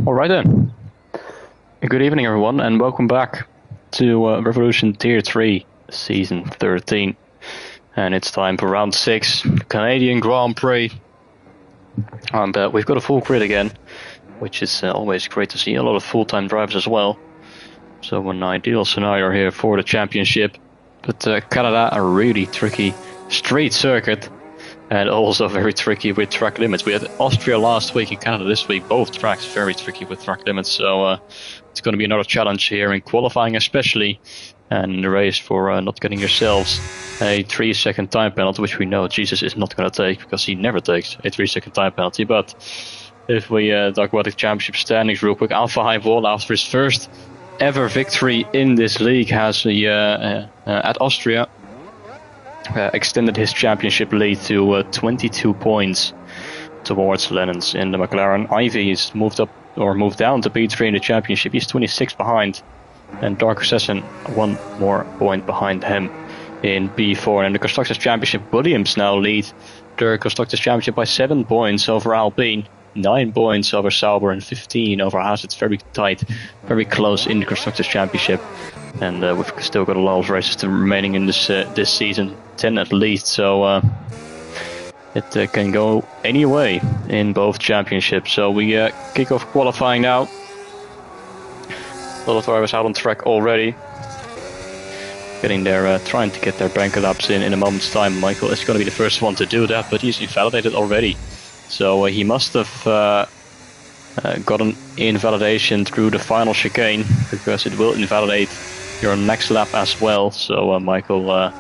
Alright then. Good evening everyone and welcome back to Revolution Tier 3 Season 13. And it's time for round 6, Canadian Grand Prix. And we've got a full grid again, which is always great to see. A lot of full-time drivers as well. So an ideal scenario here for the championship. But Canada, a really tricky street circuit. And also very tricky with track limits. We had Austria last week and Canada this week. Both tracks very tricky with track limits. So it's going to be another challenge here in qualifying especially. And in the race for not getting yourselves a 3-second time penalty. Which we know Jesus is not going to take. Because he never takes a 3-second time penalty. But if we talk about the championship standings real quick. Alpha Highball after his first ever victory in this league has at Austria. Extended his championship lead to 22 points towards Lennon's in the McLaren. Ivy is moved down to P3 in the championship. He's 26 behind, and Dark Recession 1 more point behind him in P4. And in the Constructors' Championship, Williams now lead the Constructors' Championship by 7 points over Alpine, 9 points over Sauber, and 15 over Haas. It's very tight, very close in the Constructors' Championship. And we've still got a lot of races remaining in this season, 10 at least, so it can go any way in both championships. So we kick off qualifying now. A lot of drivers out on track already. Getting there, trying to get their banker laps in a moment's time. Michael is going to be the first one to do that, but he's invalidated already. So he must have gotten invalidation through the final chicane, because it will invalidate your next lap as well. So Michael,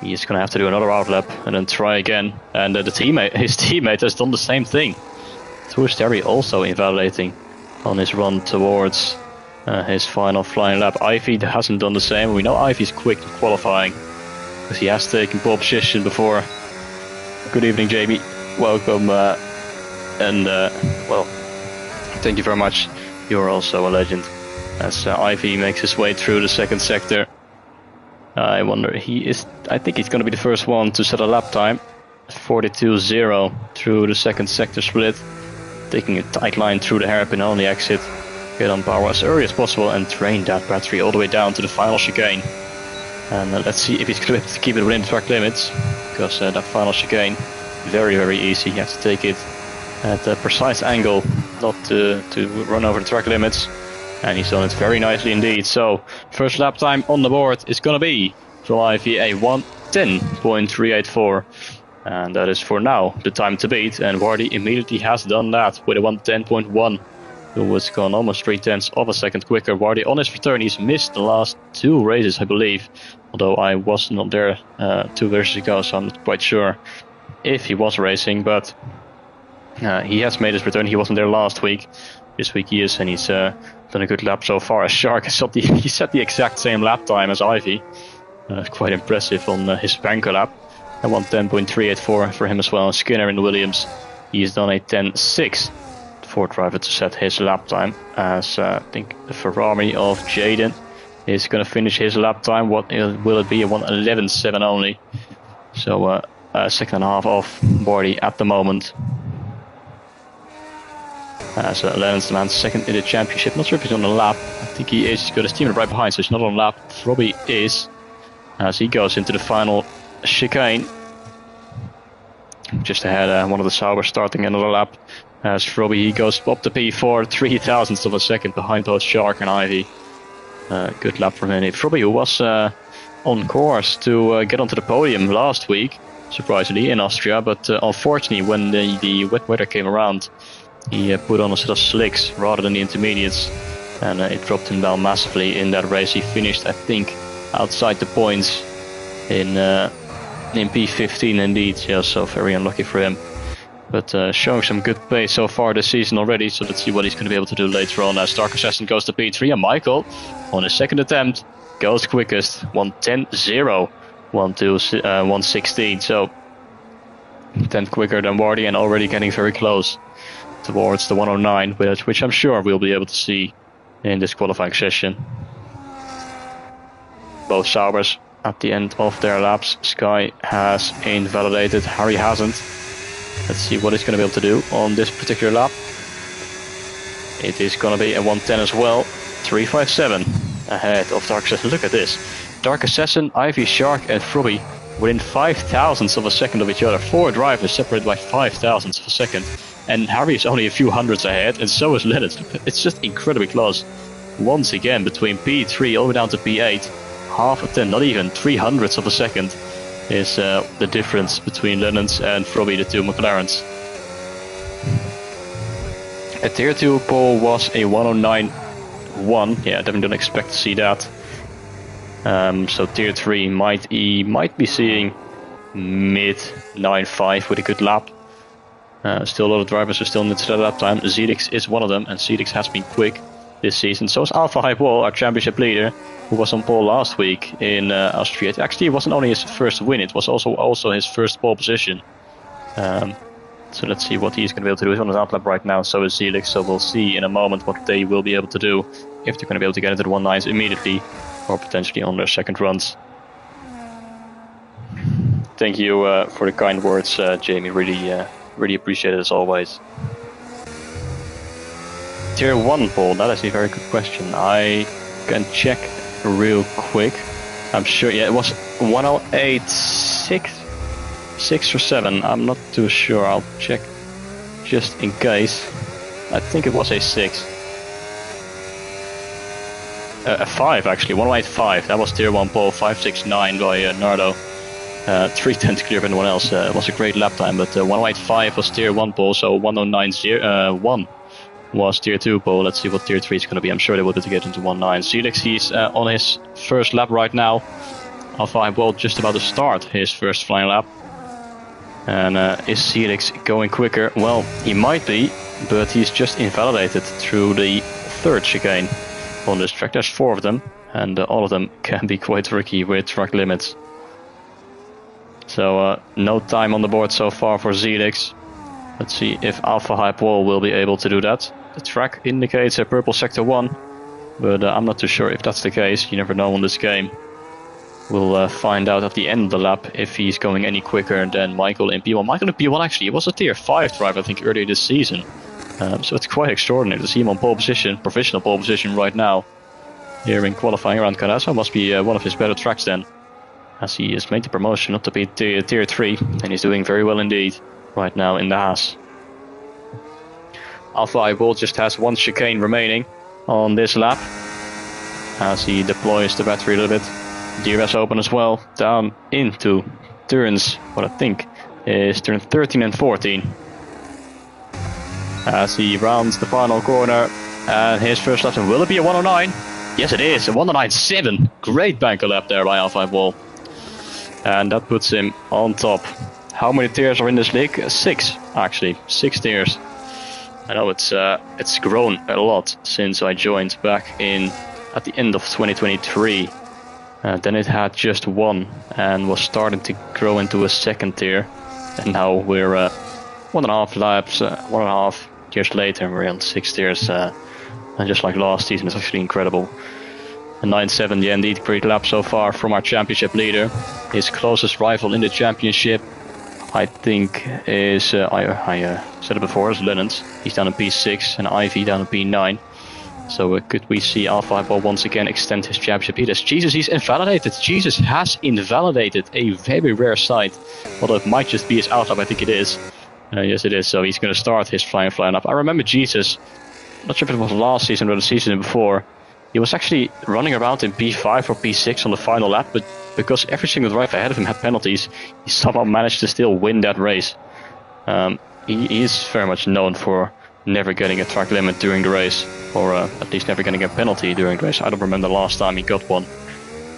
he's going to have to do another out lap and then try again. And his teammate has done the same thing. Tours Terry also invalidating on his run towards his final flying lap. Ivy hasn't done the same. We know Ivy's quick in qualifying because he has taken pole position before. Good evening, Jamie. Welcome. Well, thank you very much. You're also a legend. As Ivy makes his way through the second sector. I wonder, I think he's going to be the first one to set a lap time. 42.0 through the second sector split. Taking a tight line through the hairpin on the exit. Get on power as early as possible and drain that battery all the way down to the final chicane. And let's see if he's going to keep it within the track limits. Because that final chicane, very, very easy. You have to take it at a precise angle, not to run over the track limits. And he's done it very nicely indeed. So, first lap time on the board is going to be from Ivy a 1:10.384. And that is for now the time to beat. And Wardy immediately has done that with a 1:10.1. Who was gone almost 0.3 of a second quicker. Wardy on his return, he's missed the last 2 races, I believe. Although I was not there 2 races ago, so I'm not quite sure if he was racing. But he has made his return. He wasn't there last week. This week he is, and he's done a good lap so far. As Shark he set the exact same lap time as Ivy. Quite impressive on his banker lap. And 1:10.384 for him as well. Skinner in the Williams, he's done a 10.6 for driver to set his lap time. As I think the Ferrari of Jaden is going to finish his lap time. What will it be? A 1:11.7 only. So a second and a half off Bordy at the moment. As Lennon's the man second in the championship. Not sure if he's on the lap. I think he is. He's got his team right behind, so he's not on the lap. Robbie is. As he goes into the final chicane. Just ahead, one of the Sauber starting another lap. As Robbie, he goes up to P4, 0.003 of a second behind both Shark and Ivy. Good lap from him. Robbie, who was on course to get onto the podium last week, surprisingly, in Austria. But unfortunately, when the wet weather came around, he put on a set of slicks rather than the intermediates, and it dropped him down massively in that race. He finished, I think, outside the points in P15 indeed. Yeah, so very unlucky for him. But showing some good pace so far this season already, so let's see what he's going to be able to do later on. As Dark Assassin goes to P3, and Michael, on his second attempt, goes quickest, 1:10.0, 1:16. So 10th quicker than Wardy, and already getting very close towards the 109, which I'm sure we'll be able to see in this qualifying session. Both Saubers at the end of their laps. Sky has invalidated, Harry hasn't. Let's see what he's going to be able to do on this particular lap. It is going to be a 110 as well. 357 ahead of Dark Assassin. Look at this. Dark Assassin, Ivy, Shark and Frobby within 5 thousandths of a second of each other. 4 drivers separated by 5 thousandths of a second. And Harry is only a few hundreds ahead, and so is Leonard. It's just incredibly close. Once again, between P3 all the way down to P8, half a 10, not even 300ths of a second is the difference between Lennon's and Frobby, the 2 McLarens. A tier 2 pole was a 109.1. Yeah, definitely don't expect to see that. So tier 3 might be seeing mid 9.5 with a good lap. Still a lot of drivers who still need to lap time. Zelix is one of them, and Zelix has been quick this season. So is Alpha Hype Wall, our championship leader, who was on pole last week in Austria. Actually, it wasn't only his first win, it was also his first pole position. So let's see what he's going to be able to do. He's on his outlap right now, so is Zelix. So we'll see in a moment what they will be able to do, if they're going to be able to get into the 1.9s immediately, or potentially on their second runs. Thank you for the kind words, Jamie. Really appreciate it as always. Tier 1 pole, that is a very good question. I can check real quick. I'm sure, yeah, it was 108.6 or 7. I'm not too sure. I'll check just in case. I think it was a 6. A 5 actually, 108.5. That was tier 1 pole, 5.69 by Nardo. 3:10 to clear of anyone else. It was a great lap time, but 108.5 was tier 1 pole, so 109.1 was tier 2 pole. Let's see what tier 3 is going to be. I'm sure they will be able to get into 1.9. Zelix, he's on his first lap right now. Alpha Hype Wall just about to start his first flying lap. And is Zelix going quicker? Well, he might be, but he's just invalidated through the 3rd chicane on this track. There's 4 of them, and all of them can be quite tricky with track limits. So no time on the board so far for Zelix. Let's see if Alpha Hype Wall will be able to do that. The track indicates a purple sector 1, but I'm not too sure if that's the case. You never know on this game. We'll find out at the end of the lap if he's going any quicker than Michael in P1. Michael in P1 actually, he was a tier 5 driver I think earlier this season. So it's quite extraordinary to see him on pole position, provisional pole position right now. Here in qualifying around Carazo, must be one of his better tracks then. As he has made the promotion up to be tier 3, and he's doing very well indeed right now in the Haas. Alpha Hype Wall just has 1 chicane remaining on this lap as he deploys the battery a little bit. DRS open as well, down into turns, what I think is turn 13 and 14. As he rounds the final corner, and his first lap, will it be a 109? Yes it is, a 109.7. Great banker lap there by Alpha Hype Wall. And that puts him on top. How many tiers are in this league? 6, actually. 6 tiers. I know it's grown a lot since I joined back at the end of 2023. Then it had just 1 and was starting to grow into a 2nd tier. And now we're 1.5 laps, 1.5 years later, and we're on 6 tiers. And just like last season, it's actually incredible. A 9.7, yeah, indeed, great lap so far from our championship leader. His closest rival in the championship, I think, is, I said it before, is Lennon's. He's down in P6 and Ivy down in P9. So could we see Alpha Hype Wall once again extend his championship lead? Jesus, he's invalidated. Jesus has invalidated, a very rare sight. Although it might just be his outlap, I think it is. Yes, it is. So he's going to start his flying up. I remember Jesus, not sure if it was last season or the season before. He was actually running around in P5 or P6 on the final lap, but because every single driver ahead of him had penalties, he somehow managed to still win that race. He is very much known for never getting a track limit during the race, or at least never getting a penalty during the race. I don't remember the last time he got one.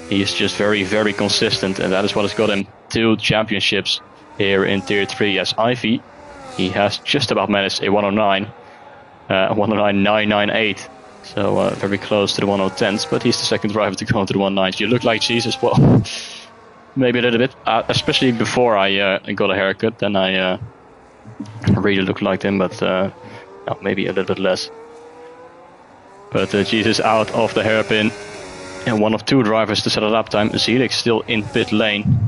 He is just very, very consistent, and that is what has got him 2 championships here in Tier 3. As Ivy, he has just about managed a 109, 109.998. So very close to the 110s, but he's the 2nd driver to go into the 109s. You look like Jesus, well, maybe a little bit, especially before I got a haircut, then I really looked like him, but maybe a little bit less. But Jesus out of the hairpin, and one of 2 drivers to set a lap time. Zelix still in pit lane,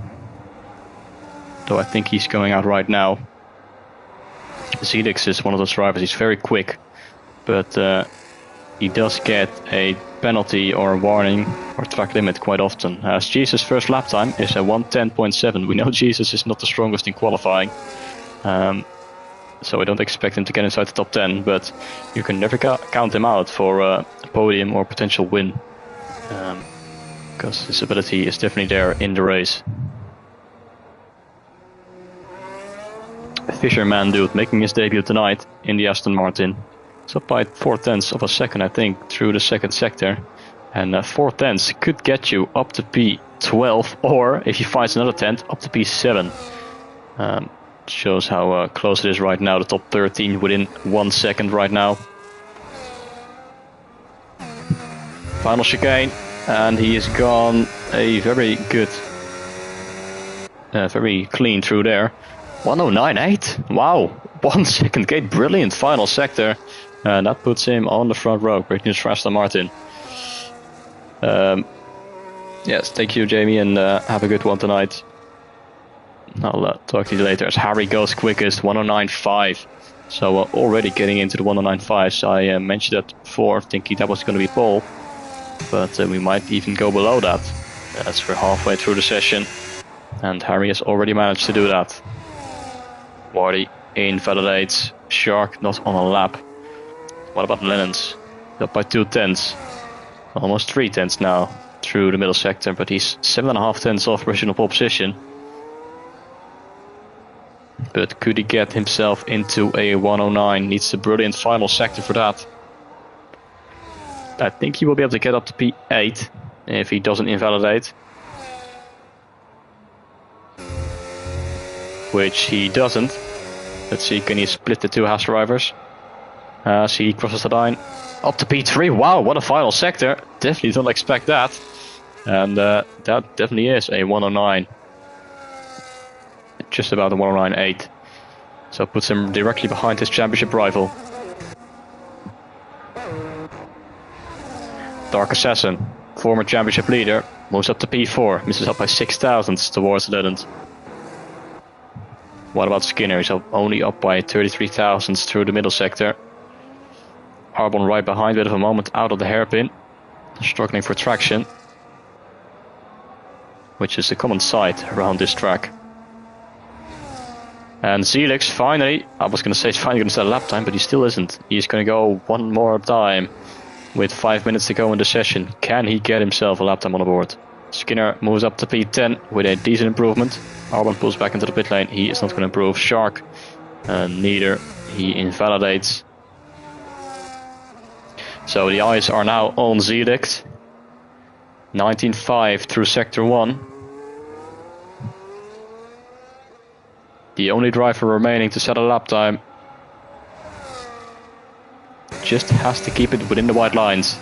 though I think he's going out right now. Zelix is one of those drivers. He's very quick, but he does get a penalty or a warning or track limit quite often. As Jesus' first lap time is a 1:10.7. We know Jesus is not the strongest in qualifying, so I don't expect him to get inside the top 10, but you can never count him out for a podium or potential win, because his ability is definitely there in the race. Fisherman Dude making his debut tonight in the Aston Martin. It's up by 0.4 of a second, I think, through the second sector. And 0.4 could get you up to P12, or if he finds another 10th, up to P7. Shows how close it is right now. The top 13 within 1 second right now. Final chicane, and he has gone a very good, very clean through there. 109.8. Wow, 1 second gate, brilliant final sector. And that puts him on the front row. Great news for Aston Martin. Yes, thank you, Jamie, and have a good one tonight. I'll talk to you later. As Harry goes quickest, 109.5. So already getting into the 109.5s. I mentioned that before, thinking that was going to be pole. But we might even go below that. As we're halfway through the session. And Harry has already managed to do that. Wardy invalidates. Shark not on a lap. What about Lennon's? Up by 2/10. Almost 3/10 now through the middle sector, but he's 7.5 off original pole position. But could he get himself into a 109? Needs a brilliant final sector for that. I think he will be able to get up to P8 if he doesn't invalidate. Which he doesn't. Let's see, can he split the two Haas drivers? As he crosses the line. Up to P3. Wow, what a final sector. Definitely don't expect that. And that definitely is a 109. Just about a 109.8. So puts him directly behind his championship rival. Dark Assassin, former championship leader, moves up to P4. Misses up by 6 thousandths towards the Lidland. What about Skinner? He's only up by 33 thousandths through the middle sector. Arbon right behind, bit of a moment out of the hairpin. Struggling for traction. Which is a common sight around this track. And Zelix finally, I was going to say he's finally going to set a lap time, but he still isn't. He's going to go one more time with 5 minutes to go in the session. Can he get himself a lap time on the board? Skinner moves up to P10 with a decent improvement. Arbon pulls back into the pit lane. He is not going to improve. Shark, neither. He invalidates. So the eyes are now on Zelix. 19.5 through sector 1. The only driver remaining to set a lap time. Just has to keep it within the white lines.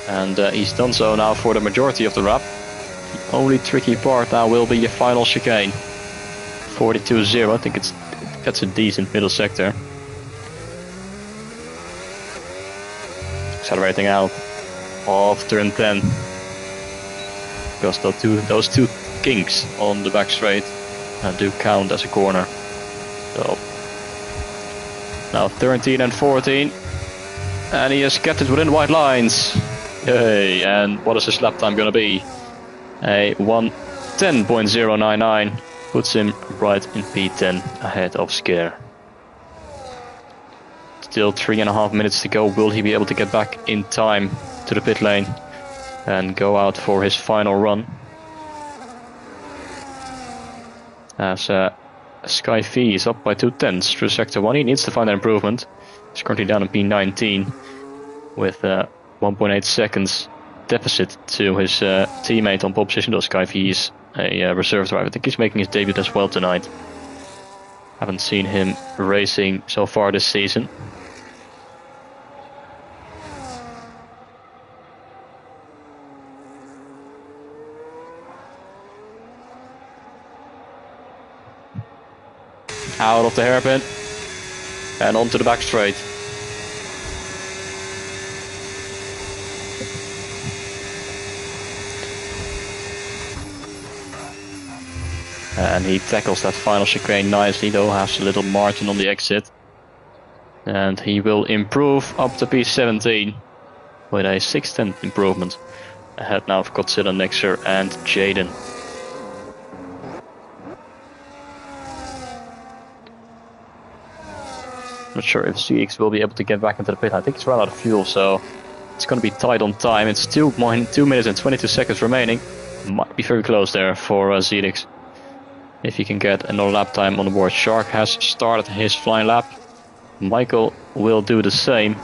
And he's done so now for the majority of the lap. The only tricky part now will be a final chicane. 42.0, I think that's a decent middle sector. Accelerating out of turn 10. Because those two kinks on the back straight do count as a corner. So now 13 and 14. And he has kept it within white lines. Yay, and what is his lap time going to be? A 1:10.099 puts him right in P10 ahead of Skinner. Still 3.5 minutes to go. Will he be able to get back in time to the pit lane and go out for his final run? As Sky Fee is up by 2/10 through sector 1. He needs to find an improvement. He's currently down in P19 with 1.8 seconds deficit to his teammate on pole position. Though Sky Fee is a reserve driver. I think he's making his debut as well tonight. Haven't seen him racing so far this season. Out of the hairpin and onto the back straight. And he tackles that final chicane nicely, though has a little margin on the exit. And he will improve up to P17 with a 6/10 improvement. Ahead now of Godzilla, Nexer and Jaden. Not sure if CX will be able to get back into the pit. I think he's run out of fuel, so it's going to be tight on time. It's 2 minutes and 22 seconds remaining. Might be very close there for ZX. If he can get another lap time on the board. Shark has started his flying lap. Michael will do the same.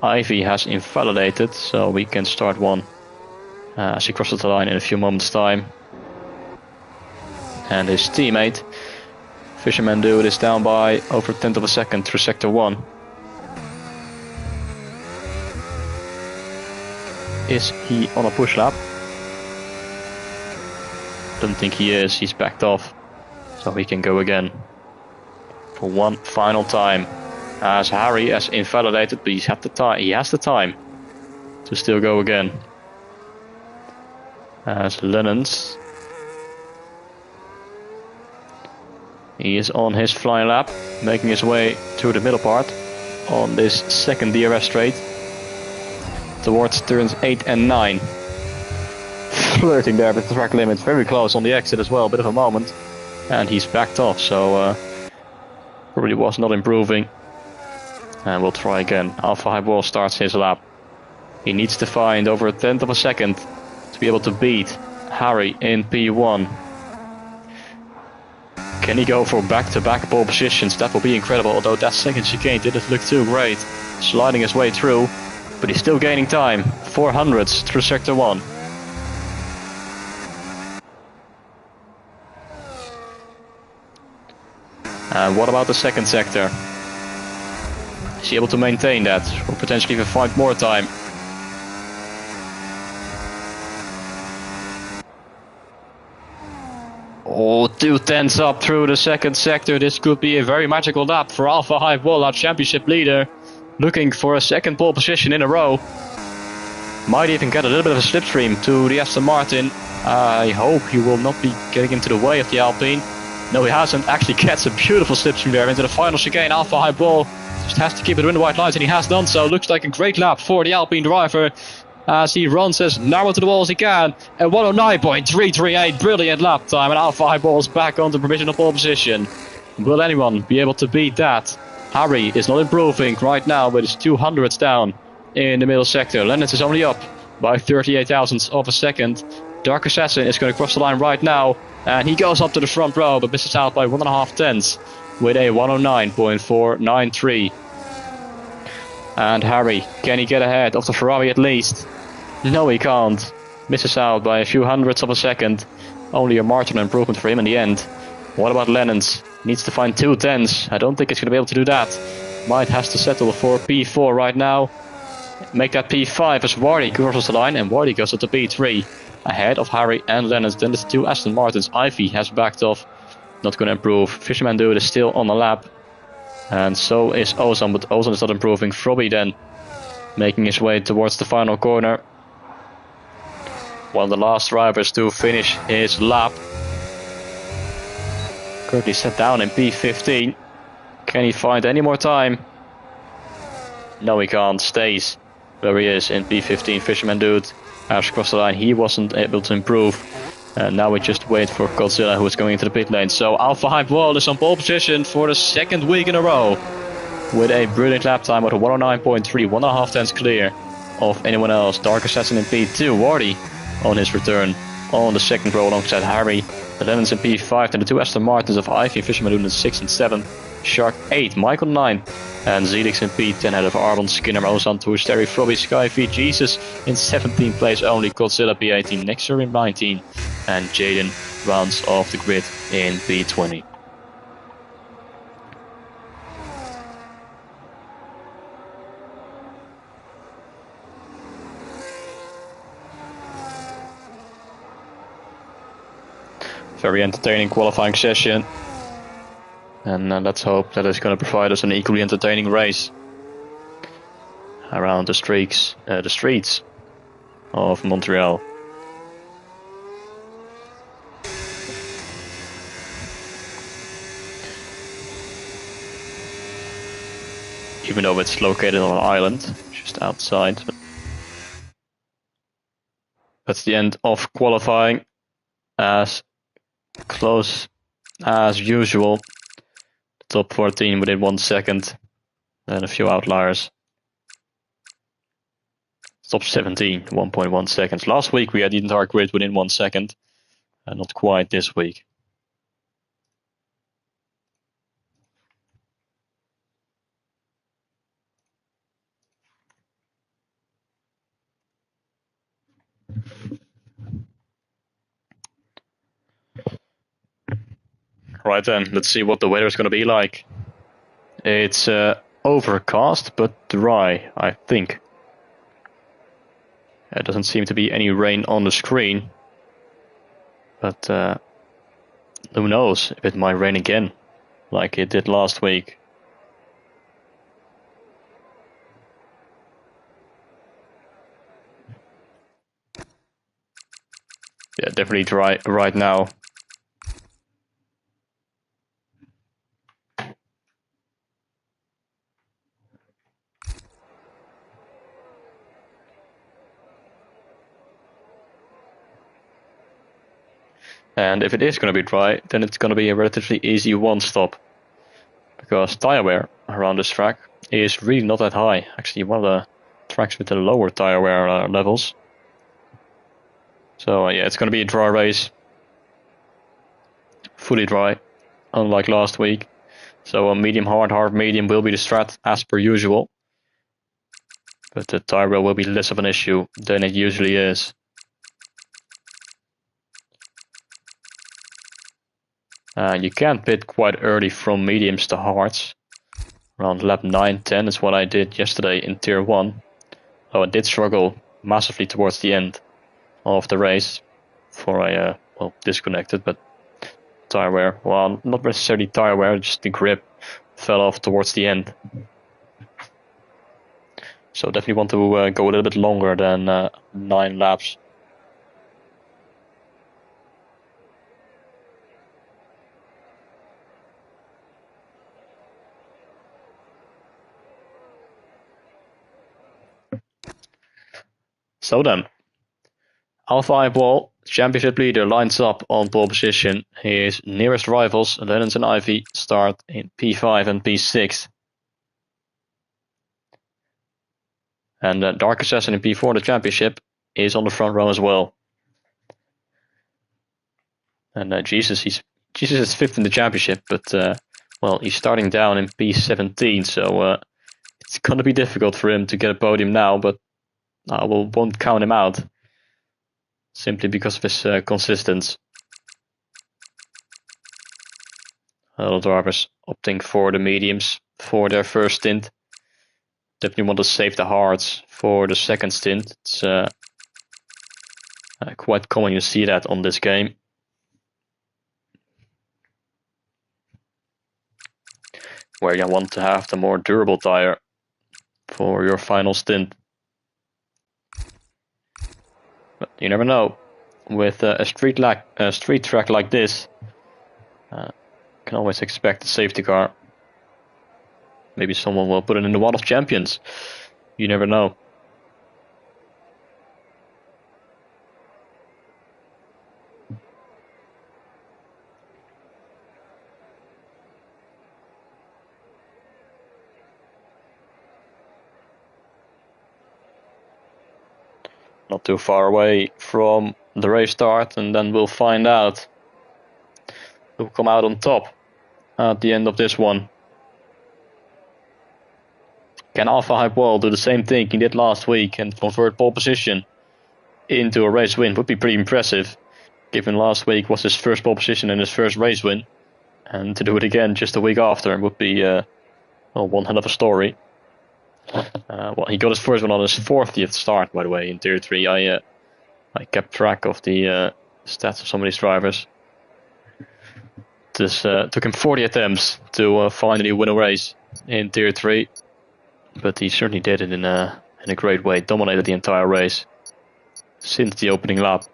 Ivy has invalidated, so we can start one as he crosses the line in a few moments' time. And his teammate, Fisherman Dude, is down by over 1/10 of a second through sector 1. Is he on a push lap? Don't think he is, he's backed off. So we can go again. For one final time. As Harry has invalidated, but he has the time to still go again. As Lennons, he is on his flying lap, making his way through the middle part on this second DRS straight towards turns 8 and 9. Flirting there with the track limits, very close on the exit as well, a bit of a moment. And he's backed off, so probably was not improving. And we'll try again. Alpha Highball starts his lap. He needs to find over 1/10 of a second to be able to beat Harry in P1. Can he go for back-to-back pole positions? That will be incredible, although that second chicane didn't look too great. Sliding his way through, but he's still gaining time. 400s through sector 1. And what about the second sector? Is he able to maintain that, or potentially even find more time? Oh, 2/10 up through the second sector. This could be a very magical lap for Alpha Highball, our championship leader. Looking for a second pole position in a row. Might even get a little bit of a slipstream to the Aston Martin. I hope he will not be getting into the way of the Alpine. No, he hasn't. Actually gets a beautiful slipstream there into the final chicane. Alpha Highball just has to keep it in the white lines, and he has done so. Looks like a great lap for the Alpine driver as he runs as narrow to the wall as he can at 109.338. Brilliant lap time, and Alpha Highball is back on the provisional pole position. Will anyone be able to beat that? Harry is not improving right now, but it's 200s down in the middle sector. Lennons is only up by 38 thousandths of a second. Dark Assassin is going to cross the line right now, and he goes up to the front row, but misses out by 1.5 tenths with a 109.493. And Harry, can he get ahead of the Ferrari at least? No, he can't. Misses out by a few hundredths of a second. Only a marginal improvement for him in the end. What about Lennons? Needs to find 2/10. I don't think he's going to be able to do that. Might has to settle for P4 right now. Make that P5 as Wardy crosses the line, and Wardy goes up to P3. Ahead of Harry and Lennons. Then there's 2 Aston Martins. Ivy has backed off. Not going to improve. Fisherman Dude is still on the lap. And so is Ozan, but Ozan is not improving. Frobby then making his way towards the final corner. One of the last drivers to finish his lap. Currently set down in P15. Can he find any more time? No, he can't. Stays where he is in P15. Fisherman Dude has crossed the line. He wasn't able to improve. And now we just wait for Godzilla, who is going into the pit lane. So Alpha Highball is on pole position for the second week in a row with a brilliant lap time of a 109.3, 1.5 tenths clear of anyone else. Dark Assassin in P2, Wardy on his return on the second row alongside Harry. The Lennons in P5, and the 2 Aston Martins of Ivy and Fisherman in 6 and 7. Shark 8, Michael 9, and Zelix in P10 ahead of Arbon, Skinner, Ozan, Tush, Terry, Frobby, Skyfeed, Jesus in 17th place only, Godzilla P18, Nexer in 19, and Jaden rounds off the grid in P20. Very entertaining qualifying session. And let's hope that it's going to provide us an equally entertaining race around the streets of Montreal. even though it's located on an island, just outside. That's the end of qualifying, as close as usual. The top 14 within 1 second, and a few outliers. Top 17, 1.1 seconds. Last week we had the entire grid within 1 second, and not quite this week. Right then, let's see what the weather is going to be like. It's overcast but dry, I think. There doesn't seem to be any rain on the screen, but who knows if it might rain again, like it did last week. Yeah, definitely dry right now. And if it is going to be dry, then it's going to be a relatively easy one stop, because tire wear around this track is really not that high. Actually, one of the tracks with the lower tire wear levels. So yeah, it's going to be a dry race, fully dry, unlike last week. So medium hard medium will be the strat as per usual, but the tire wear will be less of an issue than it usually is. You can pit quite early from mediums to hards. Around lap 9-10 is what I did yesterday in tier 1. Though I did struggle massively towards the end of the race before I disconnected, but tire wear, well, not necessarily tire wear, just the grip fell off towards the end. So definitely want to go a little bit longer than 9 laps. So then, Alpha Eyeball, championship leader, lines up on pole position. His nearest rivals, Lennons and Ivy, start in P5 and P6. And Dark Assassin in P4, the championship, is on the front row as well. And Jesus is 5th in the championship, but well, he's starting down in P17, so it's going to be difficult for him to get a podium now, but I won't count him out, simply because of his consistency. A lot of drivers opting for the mediums for their first stint. Definitely want to save the hards for the second stint. It's quite common, you see that on this game. Where you want to have the more durable tire for your final stint. But you never know. With a street track like this, you can always expect a safety car. Maybe someone will put it in the Wall of Champions. You never know. Not too far away from the race start, and then we'll find out who will come out on top at the end of this one. Can Alpha Hype World do the same thing he did last week and convert pole position into a race win? Would be pretty impressive, given last week was his first pole position and his first race win. And to do it again just a week after would be one hell of a story. Well, he got his first one on his 40th start, by the way, in Tier 3. I kept track of the stats of some of these drivers. This took him 40 attempts to finally win a race in Tier 3. But he certainly did it in a great way. Dominated the entire race since the opening lap.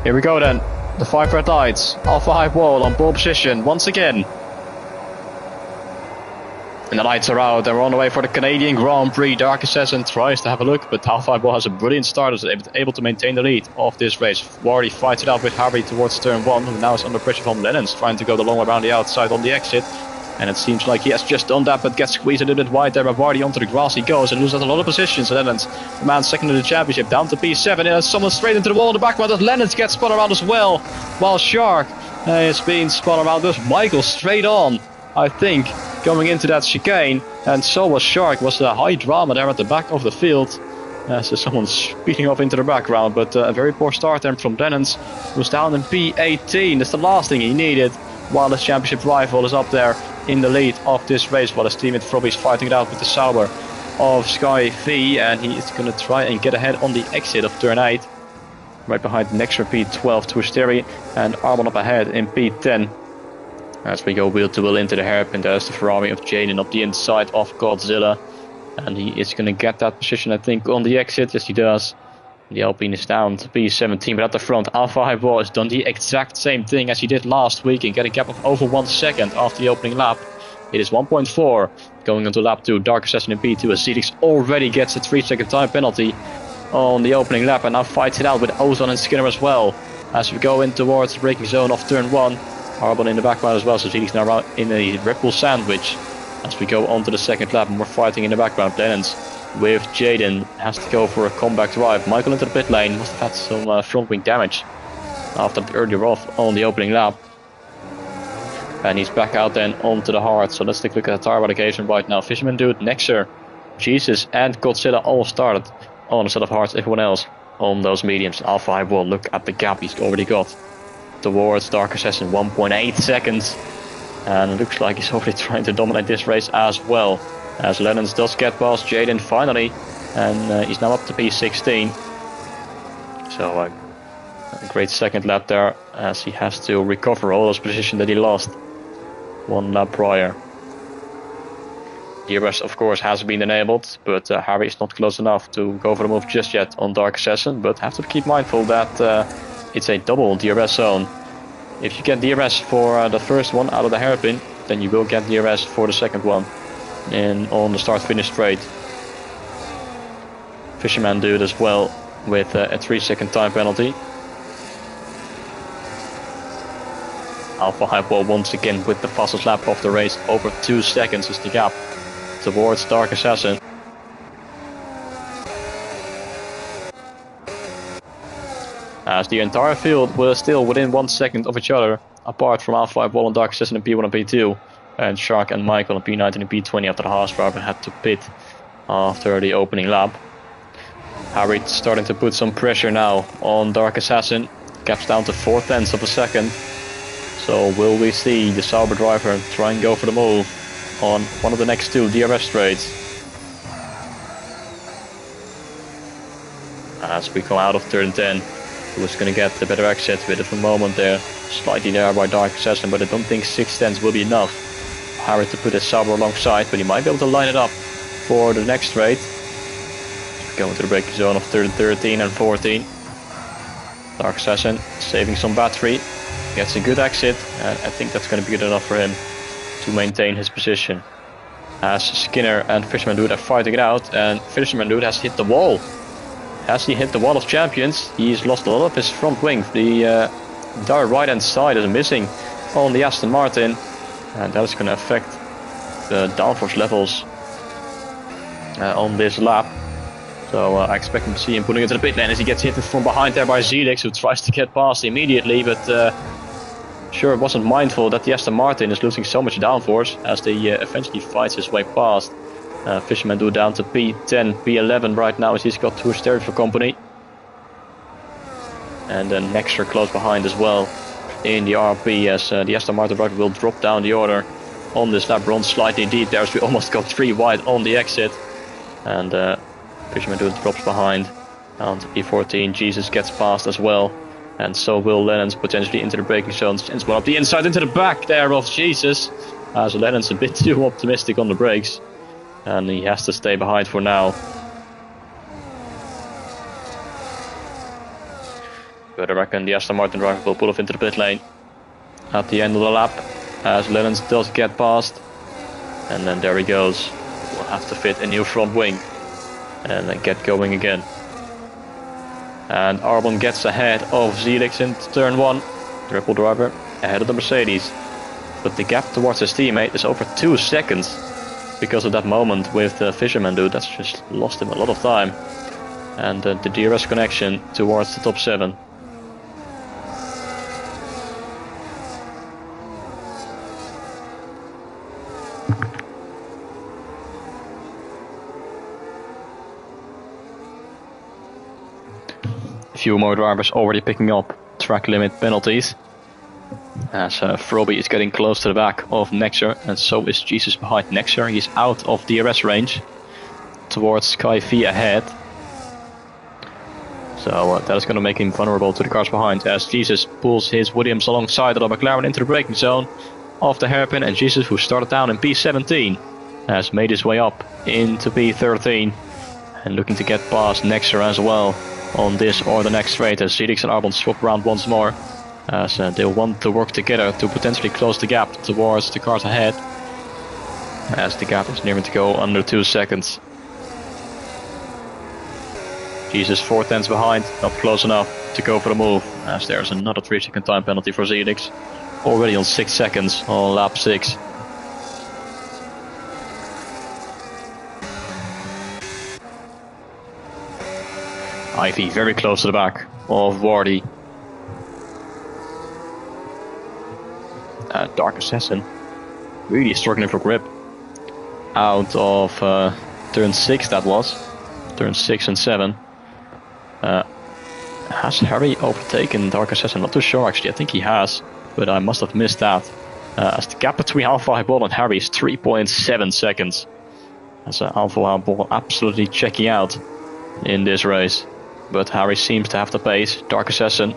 Here we go then. The 5 red lights. Alpha High Wall on pole position once again. And the lights are out, and we're on the way for the Canadian Grand Prix. Dark Assassin tries to have a look, but Alpha High Wall has a brilliant start, is able to maintain the lead of this race. Wardy fights it out with Harry towards turn 1, who now is under pressure from Lennon's, trying to go the long way around the outside on the exit. And it seems like he has just done that, but gets squeezed a little bit wide there by Wardy. Onto the grass he goes and loses a lot of positions. Lennon's the man second in the championship, down to P7. And someone straight into the wall in the background. Lennon's gets spun around as well, while Shark is being spun around. There's Michael straight on, I think, going into that chicane, and so was Shark. Was a high drama there at the back of the field. So someone's speeding off into the background, but a very poor start there from Lennon's, who's down in P18. That's the last thing he needed, while his championship rival is up there in the lead of this race, while his teammate Frobby is fighting it out with the Sauber of Sky V, and he is going to try and get ahead on the exit of turn 8. Right behind Nextra P12 to Asteri, and Arbon up ahead in P10. As we go wheel to wheel into the hairpin, there's the Ferrari of Jaden up the inside of Godzilla. And he is going to get that position, I think, on the exit. Yes, he does. The Alpine is down to P17, but at the front, Alpha High Wall has done the exact same thing as he did last week and get a gap of over 1 second after the opening lap. It is 1.4 going into lap 2. Dark Assassin in P2 as Zelix already gets a 3-second time penalty on the opening lap and now fights it out with Ozon and Skinner as well. As we go in towards the braking zone of turn 1, Arbon in the background as well, so Zelix now in a Red Bull sandwich. As we go on to the second lap and we're fighting in the background, Lennon's with Jaden has to go for a comeback drive. Michael into the pit lane, must have had some front wing damage after the earlier off on the opening lap. And he's back out then onto the hard, so let's take a look at the tire allocation right now. Fisherman Dude, Nexer, Jesus and Godzilla all started on a set of hards, everyone else on those mediums. Alpha High Wall, look at the gap he's already got towards Dark Assassin, 1.8 seconds. And it looks like he's already trying to dominate this race as well. As Lennon's does get past Jaden finally, and he's now up to P16. So a great second lap there, as he has to recover all those positions that he lost 1 lap prior. DRS of course has been enabled, but Harry is not close enough to go for the move just yet on Dark Assassin, but have to keep mindful that it's a double DRS zone. If you get DRS for the first one out of the hairpin, then you will get DRS for the second one on the start-finish straight. Fisherman Dude as well with a 3-second time penalty. Alpha High Wall once again with the fastest lap of the race, over 2 seconds is the gap towards Dark Assassin. As the entire field was still within 1 second of each other, apart from Alpha High Wall and Dark Assassin in P1 and P2, and Shark and Michael in P19 and P20 after the Haas driver had to pit after the opening lap. Harry starting to put some pressure now on Dark Assassin, gaps down to 0.4 of a second. So will we see the Sauber driver try and go for the move on one of the next 2 DRS straights? As we come out of turn 10, who's going to get the better exit with it for a moment there, slightly there by Dark Assassin, but I don't think 6/10 will be enough. Harry to put his Sauber alongside, but he might be able to line it up for the next straight. Going to the braking zone of turn 13 and 14. Dark Assassin saving some battery, gets a good exit, and I think that's going to be good enough for him to maintain his position. As Skinner and Fisherman Dude are fighting it out, and Fisherman Dude has hit the wall. Has he hit the wall of champions? He's lost a lot of his front wing. The entire right hand side is missing on the Aston Martin, and that is going to affect the downforce levels on this lap. So I expect to see him putting it to the pit lane as he gets hit from behind there by Zelix, who tries to get past immediately, but sure wasn't mindful that the Aston Martin is losing so much downforce as they eventually fights his way past. Fisherman Dude down to P10, P11 right now as he's got 2 stairs for company. And then Nexter close behind as well in the RP, as the Aston Martin driver will drop down the order on this lap, run slightly deep there as we almost got 3 wide on the exit. And Fisherman Dude drops behind down to P14. Jesus gets past as well, and so will Lennon's potentially into the braking zone. Sends one up the inside into the back there of Jesus, as Lennon's a bit too optimistic on the brakes, and he has to stay behind for now. But I reckon the Aston Martin driver will pull off into the pit lane at the end of the lap, as Lennon does get past. And then there he goes. We'll have to fit a new front wing and then get going again. And Albon gets ahead of Zelix in turn 1. The Red Bull driver ahead of the Mercedes. But the gap towards his teammate is over 2 seconds because of that moment with the Fisherman dude. That's just lost him a lot of time. And the DRS connection towards the top 7. A few more drivers already picking up track limit penalties. As Froby is getting close to the back of Nexer, and so is Jesus behind Nexer. He's out of DRS range towards Sky V ahead. So that is going to make him vulnerable to the cars behind, as Jesus pulls his Williams alongside of the McLaren into the braking zone of the hairpin, and Jesus, who started down in P17, has made his way up into P13 and looking to get past Nexer as well on this or the next straight, as Zelix and Albon swap around once more, as they want to work together to potentially close the gap towards the cars ahead, as the gap is nearing to go under 2 seconds. Jesus 4/10 behind, not close enough to go for the move, as there's another 3-second time penalty for Zelix, already on 6 seconds on lap 6. Ivy very close to the back of Wardy. Dark Assassin really struggling for grip out of turn 6, that was. Turn 6 and 7. Has Harry overtaken Dark Assassin? Not too sure actually, I think he has, but I must have missed that. As the gap between Alpha Highball and Harry is 3.7 seconds. As Alpha Highball absolutely checking out in this race. But Harry seems to have the pace. Dark Assassin,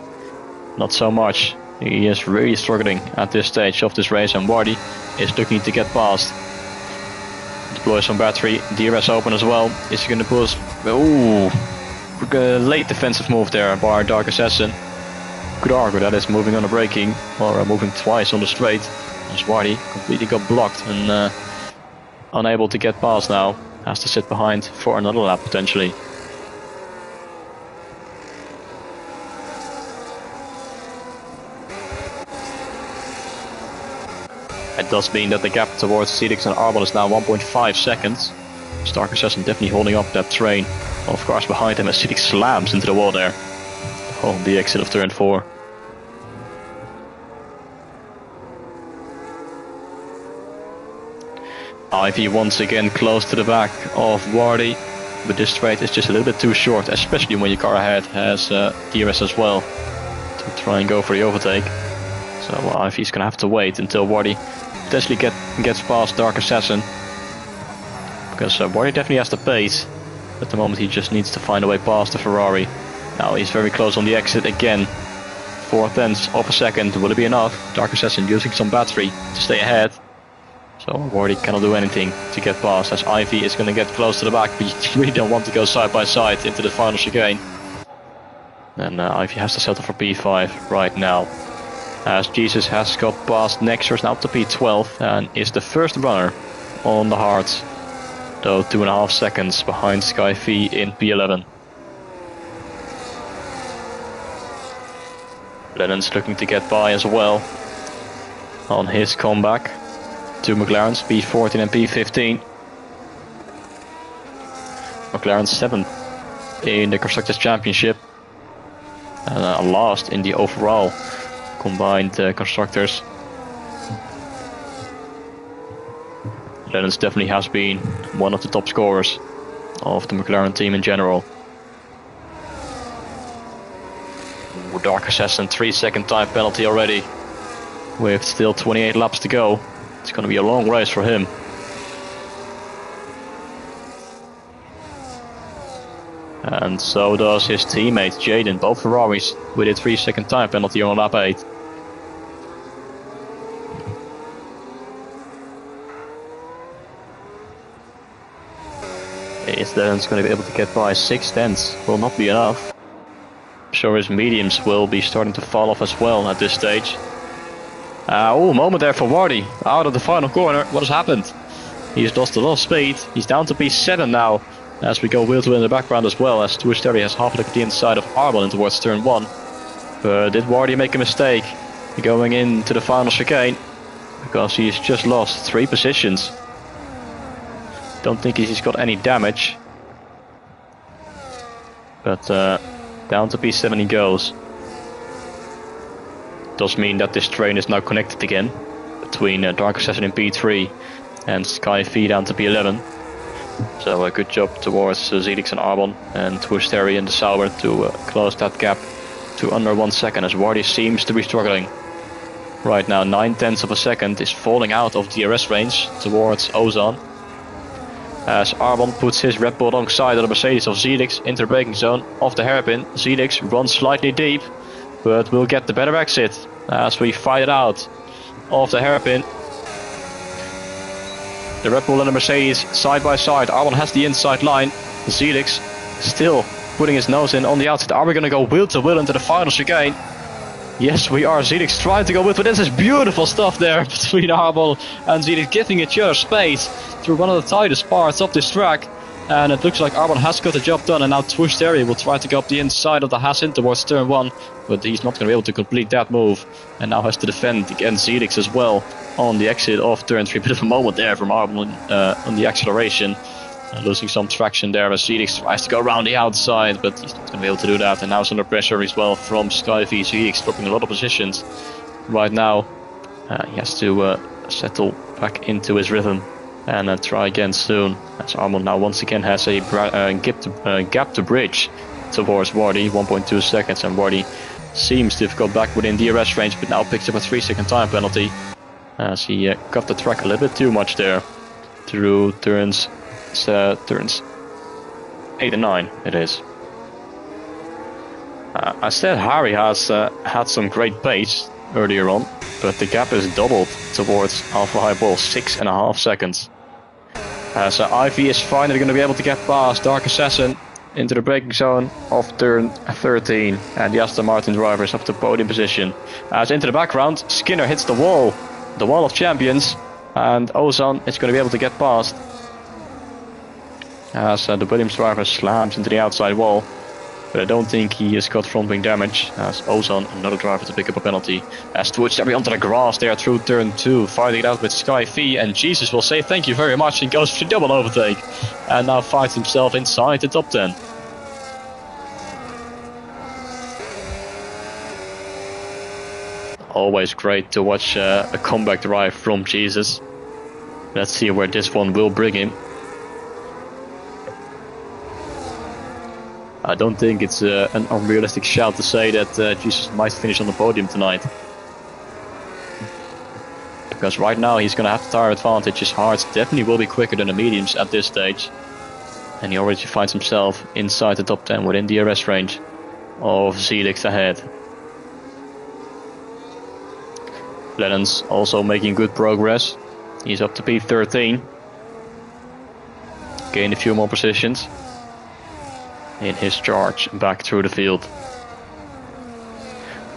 not so much. He is really struggling at this stage of this race, and Wardy is looking to get past. Deploy some battery, DRS open as well. Is he going to push? Ooh, late defensive move there by Dark Assassin. Could argue that is moving on the braking, or moving twice on the straight. As Wardy completely got blocked and unable to get past now. Has to sit behind for another lap potentially. It does mean that the gap towards Zelix and Albon is now 1.5 seconds. Dark Assassin definitely holding up that train of cars behind him as Zelix slams into the wall there on the exit of turn 4. Ivy once again close to the back of Wardy, but this straight is just a little bit too short, especially when your car ahead has DRS as well to try and go for the overtake. So Ivy's gonna have to wait until Wardy potentially gets past Dark Assassin, because Wardy definitely has the pace. At the moment he just needs to find a way past the Ferrari. Now he's very close on the exit again. 4/10 of a second, will it be enough? Dark Assassin using some battery to stay ahead. So Wardy cannot do anything to get past, as Ivy is going to get close to the back, but you really don't want to go side by side into the final chicane. And Ivy has to settle for P5 right now. As Jesus has got past Nexus now to P12 and is the first runner on the hards, though 2.5 seconds behind Sky V in P11. Lennon's looking to get by as well on his comeback. 2 McLarens, P14 and P15. McLaren 7th in the Constructors' Championship and last in the overall combined constructors. Lennon's definitely has been one of the top scorers of the McLaren team in general. Dark Assassin 3-second time penalty already, with still 28 laps to go. It's going to be a long race for him. And so does his teammate Jaden, both Ferraris with a 3-second time penalty on lap 8. Is Lennon's going to be able to get by 6/10? Will not be enough. sure his mediums will be starting to fall off as well at this stage. Oh, moment there for Wardy, out of the final corner. What has happened? He's lost a lot of speed. He's down to P7 now, as we go wheel to wheel in the background as well, as Tour Sterry has half a look at the inside of Arbon in towards turn 1. But did Wardy make a mistake going into the final chicane? Because he's just lost 3 positions. Don't think he's got any damage. But down to P7 he goes. Does mean that this train is now connected again between Dark Assassin in P3 and Sky V down to P11. So a good job towards Zelix and Arbon and towards Terry and the Sauber to close that gap to under 1 second, as Wardy seems to be struggling. Right now 9/10 of a second is falling out of DRS range towards Ozan, as Arbon puts his Red Bull alongside of the Mercedes of Zelix into the braking zone of the hairpin. Zelix runs slightly deep, but will get the better exit as we fight it out of the hairpin. The Red Bull and the Mercedes side by side. Arbon has the inside line. Zelix still putting his nose in on the outside. Are we going to go wheel to wheel into the final chicane? Yes, we are. Zelix trying to go with, but this is beautiful stuff there between Arbon and Zelix, giving each other space through one of the tightest parts of this track. And it looks like Arbon has got the job done, and now Twist Area will try to go up the inside of the Haas in towards turn 1, but he's not going to be able to complete that move, and now has to defend against Zelix as well on the exit of turn 3. Bit of a moment there from Arbon on the acceleration, losing some traction there as Zelix tries to go around the outside, but he's not going to be able to do that, and now it's under pressure as well from Sky V. Zelix dropping a lot of positions right now. He has to settle back into his rhythm and try again soon, as Arbon now once again has a gap to bridge towards Wardy, 1.2 seconds, and Wardy seems to have got back within DRS range, but now picks up a 3-second time penalty as he cut the track a little bit too much there through turns 8 and 9 it is. I said Harry has had some great pace earlier on, but the gap is doubled towards Alpha High Ball, 6.5 seconds. So Ivy is finally going to be able to get past Dark Assassin into the braking zone of turn 13, and the Aston Martin driver is up to podium position. As into the background, Skinner hits the wall of champions, and Ozan is going to be able to get past as the Williams driver slams into the outside wall. But I don't think he has got front wing damage, as Ozan, another driver, to pick up a penalty. As Twitch every onto the grass there through turn 2, fighting it out with Sky V, and Jesus will say thank you very much and goes for the double overtake. And now fights himself inside the top 10. Always great to watch a comeback drive from Jesus. Let's see where this one will bring him. I don't think it's an unrealistic shout to say that Jesus might finish on the podium tonight. Because right now he's going to have the tire advantage. His hards definitely will be quicker than the mediums at this stage. And he already finds himself inside the top 10 within DRS range of Zelix ahead. Lennon's also making good progress. He's up to P13. Gained a few more positions in his charge back through the field.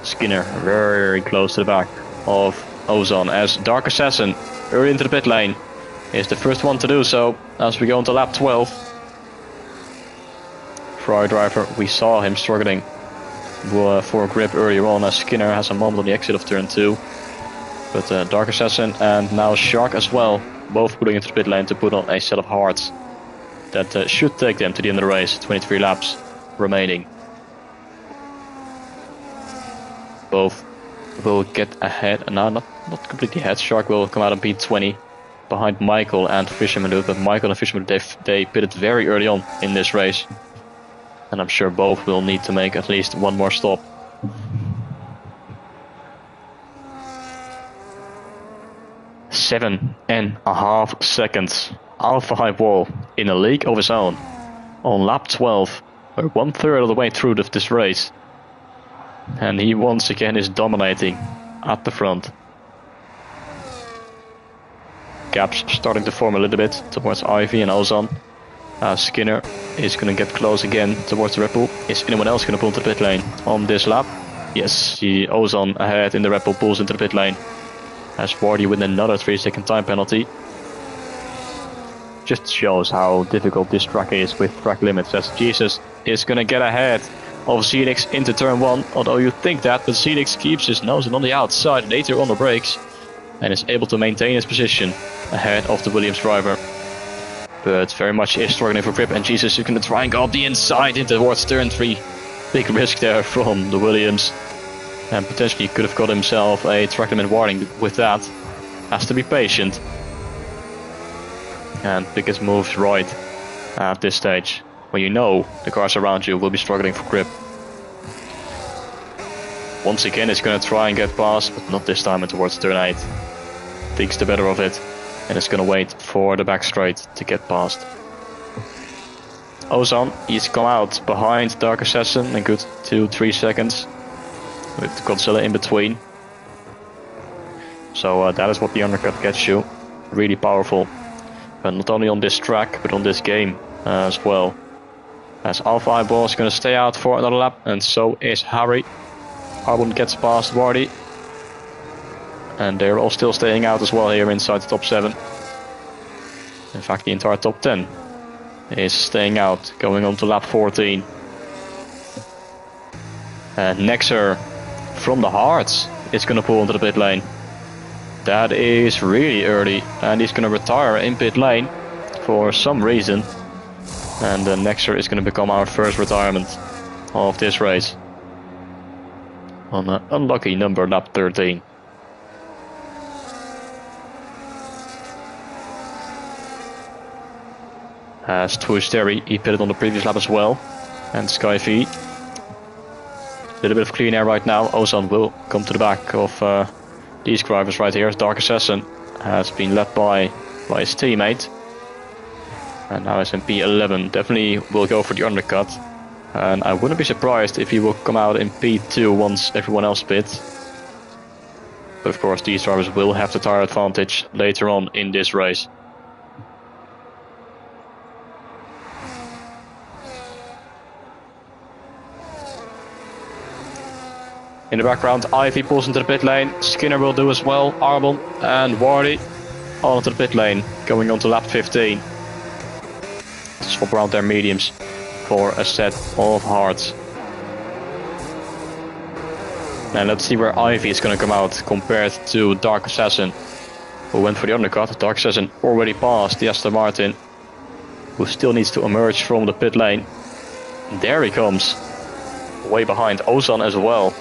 Skinner very close to the back of Ozan, as Dark Assassin early into the pit lane is the first one to do so as we go into lap 12. Ferrari driver, we saw him struggling for grip earlier on, as Skinner has a moment on the exit of turn 2. But Dark Assassin and now Shark as well, both putting into the pit lane to put on a set of hards that should take them to the end of the race. 23 laps remaining. Both will get ahead, no, not completely ahead. Shark will come out on P20 behind Michael and Fisherman, but Michael and Fisherman, they pitted very early on in this race, and I'm sure both will need to make at least one more stop. Seven and a half seconds. Alpha High Wall in a league of his own on lap 12. We're 1/3 of the way through this race, and he once again is dominating at the front. Gaps starting to form a little bit towards Ivy and Ozan. Skinner is going to get close again towards the Red Bull. Is anyone else going to pull into the pit lane on this lap? Yes, Ozan ahead in the Red Bull pulls into the pit lane. As Wardy with another 3-second time penalty. Just shows how difficult this track is with track limits, as Jesus is going to get ahead of Zelix into turn 1. Although you think that, but Zelix keeps his nose on the outside, later on the brakes, and is able to maintain his position ahead of the Williams driver. But very much is struggling for grip, and Jesus is going to try and go up the inside into towards turn 3. Big risk there from the Williams, and potentially could have got himself a track limit warning with that. Has to be patient and pick his moves right at this stage, when you know the cars around you will be struggling for grip. Once again, he's going to try and get past, but not this time and towards turn 8. Thinks the better of it, and is going to wait for the back straight to get past. Ozan, he's come out behind Dark Assassin a good 2-3 seconds, with Godzilla in between. So that is what the undercut gets you. Really powerful. But not only on this track, but on this game as well. As Alpha Eyeball is going to stay out for another lap, and so is Harry. Arbon gets past Wardy. And they're all still staying out as well here inside the top 7. In fact, the entire top 10 is staying out, going on to lap 14. And Nexer from the Hearts is going to pull into the pit lane. That is really early, and he's going to retire in pit lane for some reason. And Nexer is going to become our first retirement of this race on an unlucky number, lap 13. As Twitch Terry, he pitted on the previous lap as well, and Sky V. A little bit of clean air right now. Ozan will come to the back of these drivers right here. Dark Assassin has been led by his teammate, and now is in P11. Definitely will go for the undercut, and I wouldn't be surprised if he will come out in P2 once everyone else pits. But of course, these drivers will have the tire advantage later on in this race. In the background, Ivy pulls into the pit lane. Skinner will do as well. Arbon and Wardy all into the pit lane, going on to lap 15. Swap around their mediums for a set of hards. And let's see where Ivy is going to come out compared to Dark Assassin, who went for the undercut. Dark Assassin already passed the Aston Martin, who still needs to emerge from the pit lane. There he comes, way behind Ozan as well.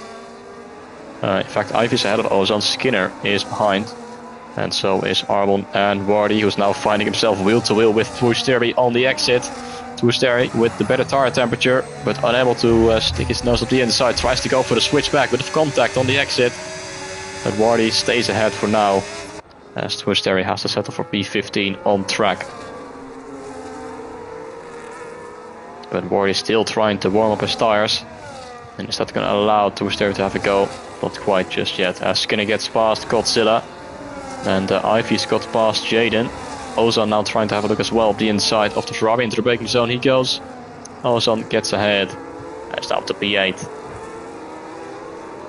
In fact, Ivy's ahead of Ozan. Skinner is behind, and so is Arbon and Wardy, who's now finding himself wheel to wheel with Twusteri on the exit. Twusteri with the better tire temperature, but unable to stick his nose up the inside. Tries to go for the switchback, bit of contact on the exit, but Wardy stays ahead for now, as Twusteri has to settle for P15 on track. But Wardy is still trying to warm up his tires, and is that going to allow Twusteri to have a go? Not quite just yet, as Skinner gets past Godzilla, and Ivy's got past Jaden. Ozan now trying to have a look as well up the inside of the Ferrari. Into the braking zone he goes. Ozan gets ahead. It's down to P8.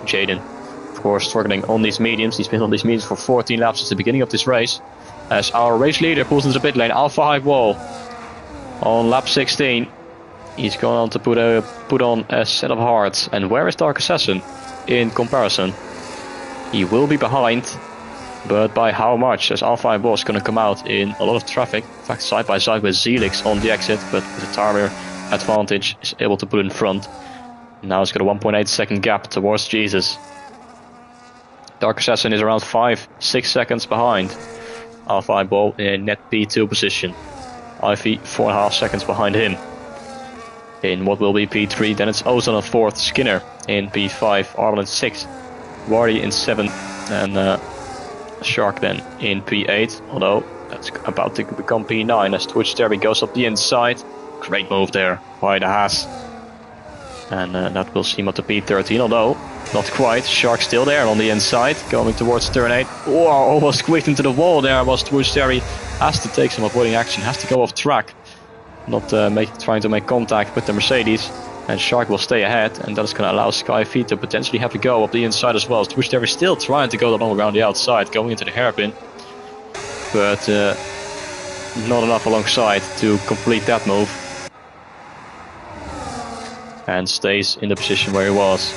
Jaden, of course, struggling on these mediums. He's been on these mediums for 14 laps since the beginning of this race. As our race leader pulls into the pit lane, Alpha High Wall on lap 16. He's going on to put on a set of hards. And where is Dark Assassin in comparison? He will be behind, but by how much? As Alpha High Wall is going to come out in a lot of traffic. In fact, side by side with Zelix on the exit, but with the tire advantage is able to put in front. Now it's got a 1.8 second gap towards Jesus. Dark Assassin is around 5-6 seconds behind Alpha High Wall in net P2 position. Ivy 4.5 seconds behind him in what will be P3. Then it's Ozan in 4th, Skinner in P5, Arbon in 6th, Wardy in 7th, and Shark then in P8, although that's about to become P9 as Twitch Terry goes up the inside. Great move there by the Haas, and that will seem up to P13, although not quite. Shark still there on the inside, going towards turn 8. Oh, almost squeezed into the wall there was Twitch Terry. Has to take some avoiding action, has to go off track. not trying to make contact with the Mercedes. And Shark will stay ahead, and that is going to allow Sky V to potentially have a go up the inside as well. Which they're still trying to go along around the outside, going into the hairpin. But not enough alongside to complete that move. And stays in the position where he was.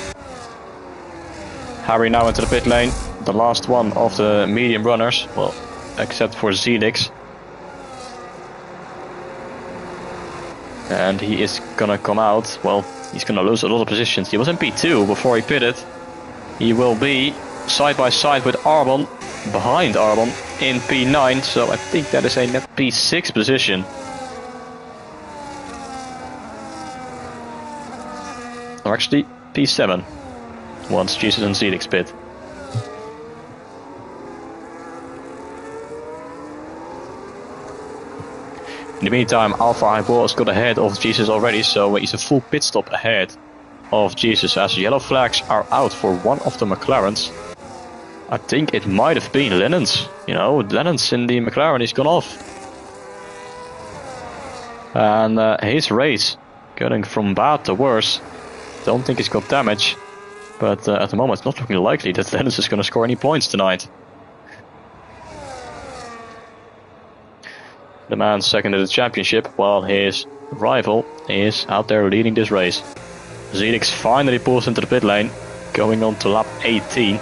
Harry now into the pit lane. The last one of the medium runners. Well, except for Z13. And he is gonna come out. Well, he's gonna lose a lot of positions. He was in P2 before he pitted. He will be side by side with Arbon, behind Arbon in P9. So I think that is a net P6 position. Or actually P7. Once Jesus and Z13 pit. In the meantime, Alpha Highball has got ahead of Jesus already, so he's a full pit stop ahead of Jesus as yellow flags are out for one of the McLarens. I think it might have been Lennon's. You know, Lennon's in the McLaren, he's gone off. And his race getting from bad to worse. Don't think he's got damage, but at the moment it's not looking likely that Lennon's is going to score any points tonight. The man second in the championship, while his rival is out there leading this race. Z13 finally pulls into the pit lane, going on to lap 18.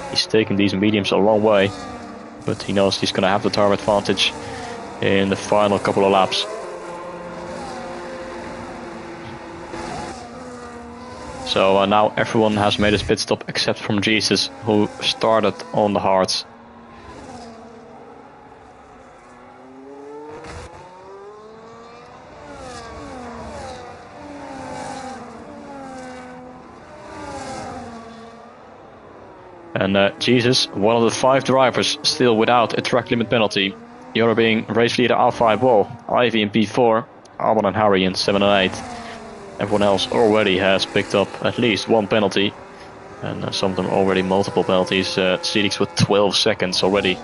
He's taking these mediums a long way, but he knows he's going to have the time advantage in the final couple of laps. So now everyone has made his pit stop except from Jesus, who started on the hards. And Jesus, one of the 5 drivers still without a track limit penalty. The other being race leader Alpha Highball, Ivy in P4, Arbon and Harry in 7 and 8. Everyone else already has picked up at least one penalty. And some of them already multiple penalties. Z13 with 12 seconds already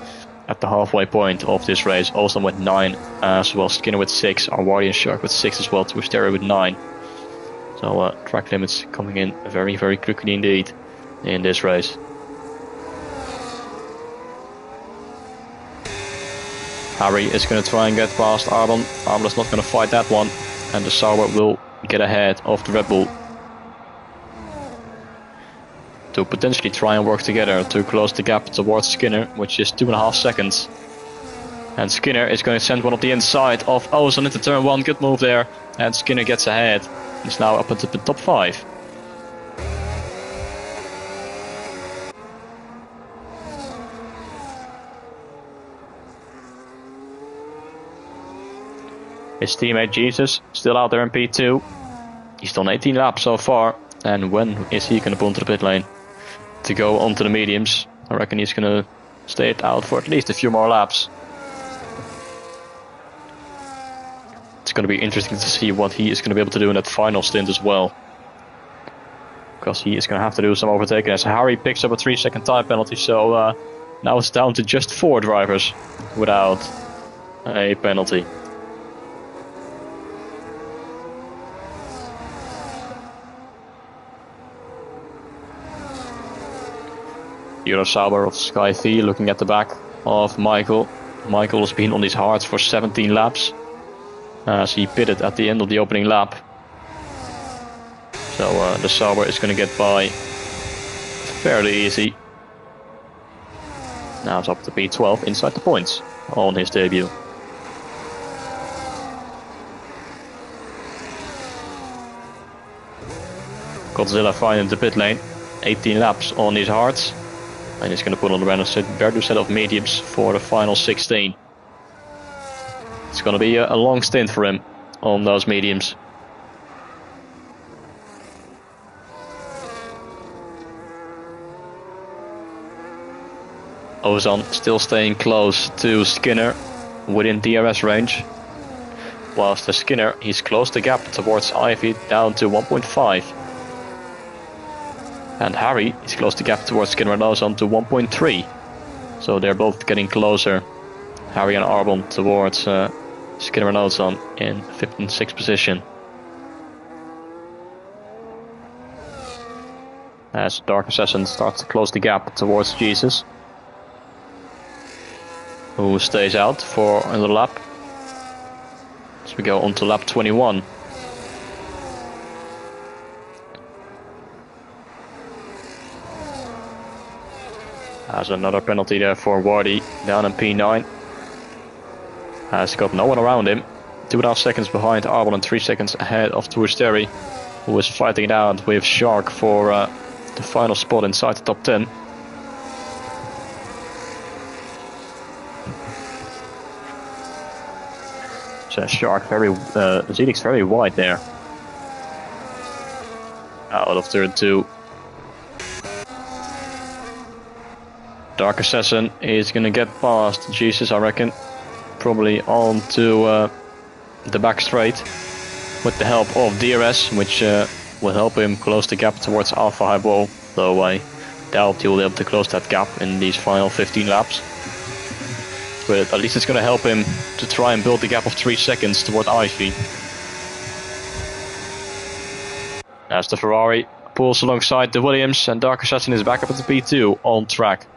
at the halfway point of this race. Olsen with 9 as well. Skinner with 6. Arwadi and Shark with 6 as well. Twisteri with 9. So track limits coming in very, very quickly indeed in this race. Harry is going to try and get past Arbon. Arbon is not going to fight that one. And the Sauber will get ahead of the Red Bull. To potentially try and work together to close the gap towards Skinner, which is 2.5 seconds. And Skinner is going to send one up the inside of Ozan into turn 1. Good move there. And Skinner gets ahead. He's now up into the top 5. His teammate Jesus still out there in P2. He's done 18 laps so far. And when is he going to pull into the pit lane to go onto the mediums? I reckon he's going to stay it out for at least a few more laps. It's going to be interesting to see what he is going to be able to do in that final stint as well. Because he is going to have to do some overtaking as Harry picks up a 3-second time penalty. So now it's down to just 4 drivers without a penalty. Euro Sauber of Sky V looking at the back of Michael. Michael has been on these hards for 17 laps. As he pitted at the end of the opening lap. So the Sauber is going to get by fairly easy. Now it's up to P12 inside the points on his debut. Godzilla finding the pit lane. 18 laps on these hards. And he's going to put on the random set of mediums for the final 16. It's going to be a long stint for him on those mediums. Ozan still staying close to Skinner within DRS range. Whilst the Skinner, he's closed the gap towards Ivy down to 1.5. And Harry is close the gap towards Skinner and Ozan to 1.3. So they're both getting closer. Harry and Arbon towards Skinner and Olson in 5th and 6th position. As Dark Assassin starts to close the gap towards Jesus, who stays out for another lap. As we go on to lap 21. As another penalty there for Wardy down in P9. Has got no one around him. 2.5 seconds behind Arbon and 3 seconds ahead of Touristeri, who is fighting it out with Shark for the final spot inside the top 10. So Shark Zelix very wide there. Out of turn 2. Dark Assassin is gonna get past Jesus, I reckon. Probably on to the back straight with the help of DRS, which will help him close the gap towards Alpha Highball, though I doubt he will be able to close that gap in these final 15 laps. But at least it's going to help him to try and build the gap of 3 seconds toward Ivy. As the Ferrari pulls alongside the Williams, and Dark Assassin is back up at the P2 on track.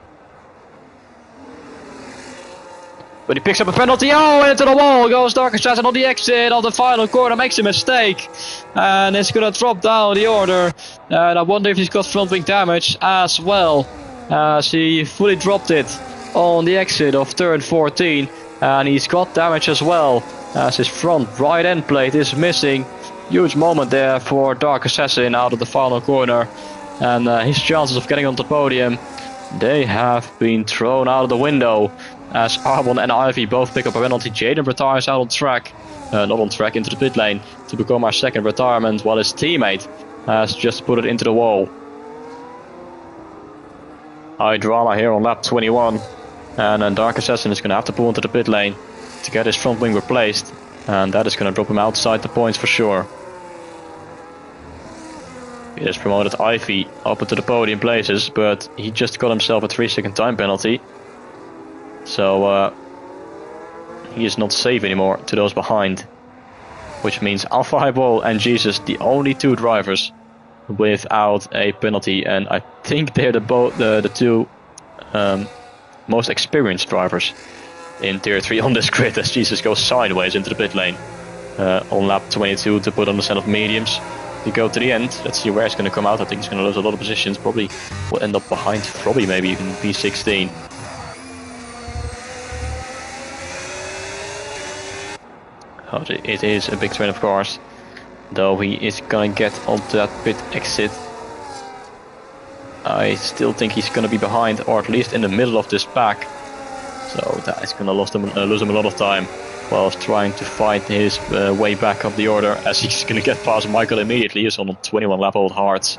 But he picks up a penalty. Oh, into the wall goes Dark Assassin on the exit of the final corner, makes a mistake, and it's gonna drop down the order. And I wonder if he's got front wing damage as well, as he fully dropped it on the exit of turn 14, and he's got damage as well, as his front right end plate is missing. Huge moment there for Dark Assassin out of the final corner, and his chances of getting on the podium, they have been thrown out of the window. As Arbon and Ivy both pick up a penalty, Jaden retires out on track, not on track, into the pit lane to become our second retirement, while his teammate has just put it into the wall. High drama here on lap 21, and then Dark Assassin is going to have to pull into the pit lane to get his front wing replaced, and that is going to drop him outside the points for sure. He has promoted Ivy up into the podium places, but he just got himself a 3-second time penalty. So he is not safe anymore to those behind, which means Alpha Highball and Jesus, the only 2 drivers without a penalty, and I think they're the 2 most experienced drivers in Tier 3 on this grid, as Jesus goes sideways into the pit lane on lap 22 to put on the set of mediums to go to the end. Let's see where it's going to come out. I think he's going to lose a lot of positions, probably will end up behind, probably maybe even P16. It is a big train of cars, though he is gonna get onto that pit exit. I still think he's gonna be behind, or at least in the middle of this pack, so that is gonna lose him a lot of time while trying to fight his way back up the order, as he's gonna get past Michael immediately. He's on 21 lap old hards,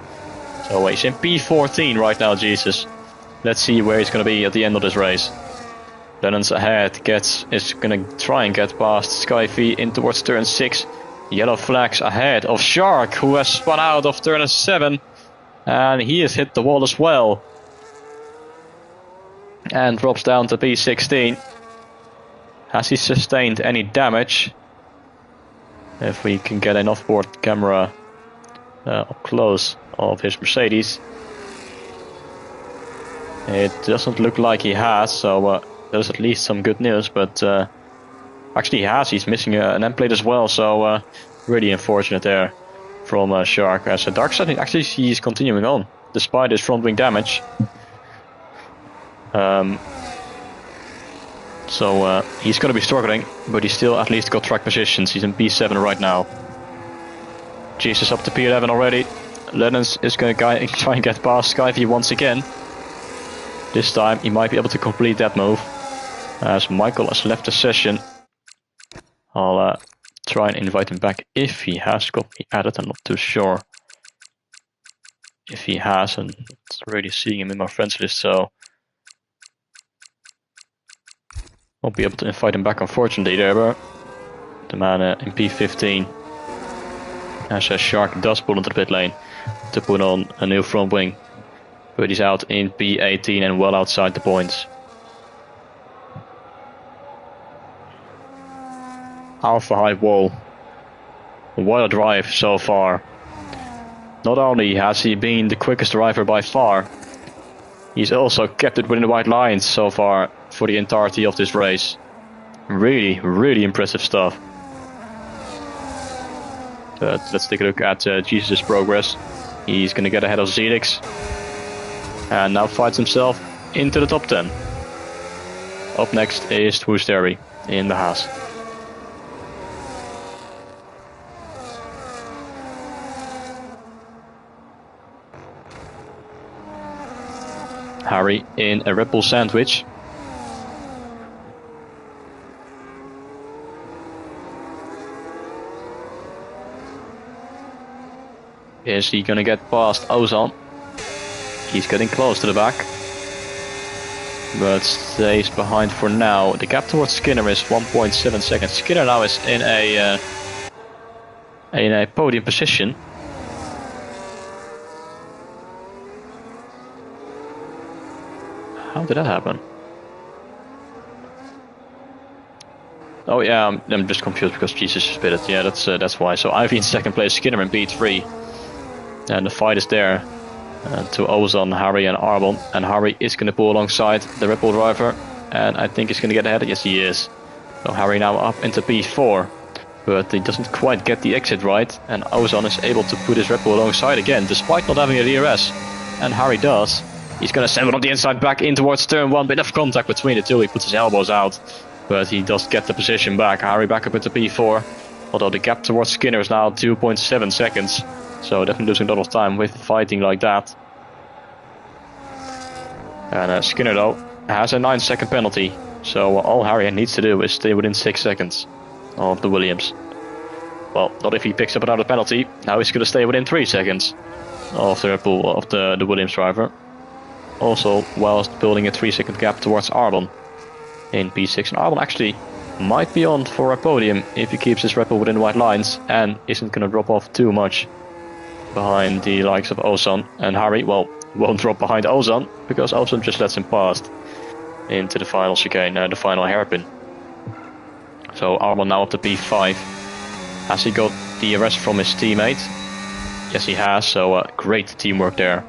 so he's in P14 right now. Jesus, let's see where he's gonna be at the end of this race. Lennon's ahead, is gonna try and get past Skyfy in towards turn 6. Yellow flags ahead of Shark, who has spun out of turn 7, and he has hit the wall as well, and drops down to P16. Has he sustained any damage? If we can get an off-board camera up close of his Mercedes, it doesn't look like he has, so there's at least some good news, but actually he has. He's missing an end plate as well, so really unfortunate there from Shark. As a Dark Setting, actually he's continuing on despite his front wing damage. So he's going to be struggling, but he's still at least got track positions. He's in P7 right now. Jesus up to P11 already. Lennons is going to try and get past Skyvy once again. This time he might be able to complete that move. As Michael has left the session, I'll try and invite him back if he has got me added. I'm not too sure if he has, and it's already seeing him in my friends list, so won't be able to invite him back, unfortunately. There, but the man in P15, as Shark does pull into the pit lane to put on a new front wing, but he's out in P18 and well outside the points. Alpha high wall. What a drive so far. Not only has he been the quickest driver by far, he's also kept it within the white lines so far for the entirety of this race. Really, really impressive stuff. But let's take a look at Jesus' progress. He's going to get ahead of Zelix. And now fights himself into the top 10. Up next is Twosteri in the Haas. Harry in a Red Bull sandwich. Is he gonna get past Ozan? He's getting close to the back, but stays behind for now. The gap towards Skinner is 1.7 seconds. Skinner now is in a podium position. How did that happen? Oh yeah, I'm just confused because Jesus spit it. Yeah, that's why. So Ivy in second place, Skinner in P3. And the fight is there to Ozan, Harry and Arbon. And Harry is going to pull alongside the Red Bull driver. And I think he's going to get ahead. Yes, he is. So Harry now up into P4. But he doesn't quite get the exit right. And Ozan is able to put his Red Bull alongside again, despite not having a DRS. And Harry does. He's going to send it on the inside back in towards turn 1. Bit of contact between the two. He puts his elbows out. But he does get the position back. Harry back up into P4. Although the gap towards Skinner is now 2.7 seconds. So definitely losing a lot of time with fighting like that. And Skinner though has a 9-second penalty. So all Harry needs to do is stay within 6 seconds of the Williams. Well, not if he picks up another penalty. Now he's going to stay within 3 seconds of the Red Bull, of the Williams driver. Also whilst building a 3-second gap towards Arbon in P6. And Arbon actually might be on for a podium if he keeps his Red Bull within the white lines and isn't going to drop off too much behind the likes of Ozan. And Harry, well, won't drop behind Ozan because Ozan just lets him past into the final chicane, the final hairpin. So Arbon now up to P5. Has he got the arrest from his teammate? Yes, he has. So great teamwork there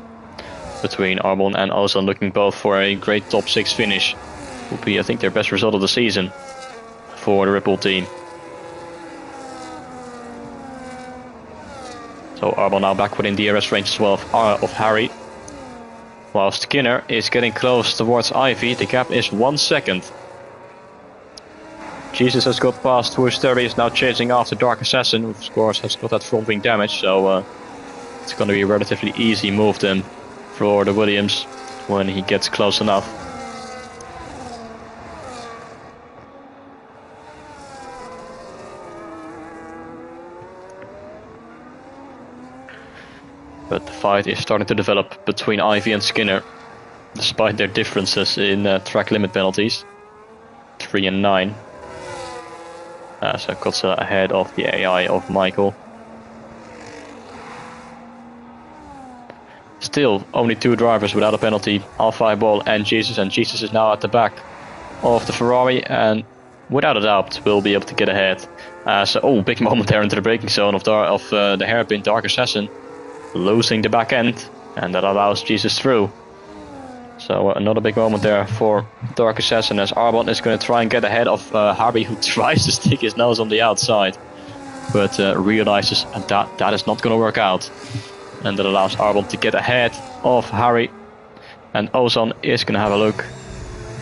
between Arbon and Ozan, looking both for a great top 6 finish. Would be, I think, their best result of the season for the Red Bull team. So Arbon now back within DRS range as well of Harry. While Skinner is getting close towards Ivy. The gap is 1 second. Jesus has got past Twosteri, is now chasing after Dark Assassin, who of course has got that front wing damage. So it's going to be a relatively easy move then for the Williams when he gets close enough. But the fight is starting to develop between Ivy and Skinner, despite their differences in track limit penalties, 3 and 9. So Kotze ahead of the AI of Michael. Still, only 2 drivers without a penalty, Alpha Ball and Jesus is now at the back of the Ferrari, and without a doubt will be able to get ahead. So, big moment there into the braking zone of the hairpin Dark Assassin, losing the back end, and that allows Jesus through. So another big moment there for Dark Assassin, as Arbon is going to try and get ahead of Harry, who tries to stick his nose on the outside, but realizes that is not going to work out, and that allows Arbon to get ahead of Harry. And Ozan is going to have a look,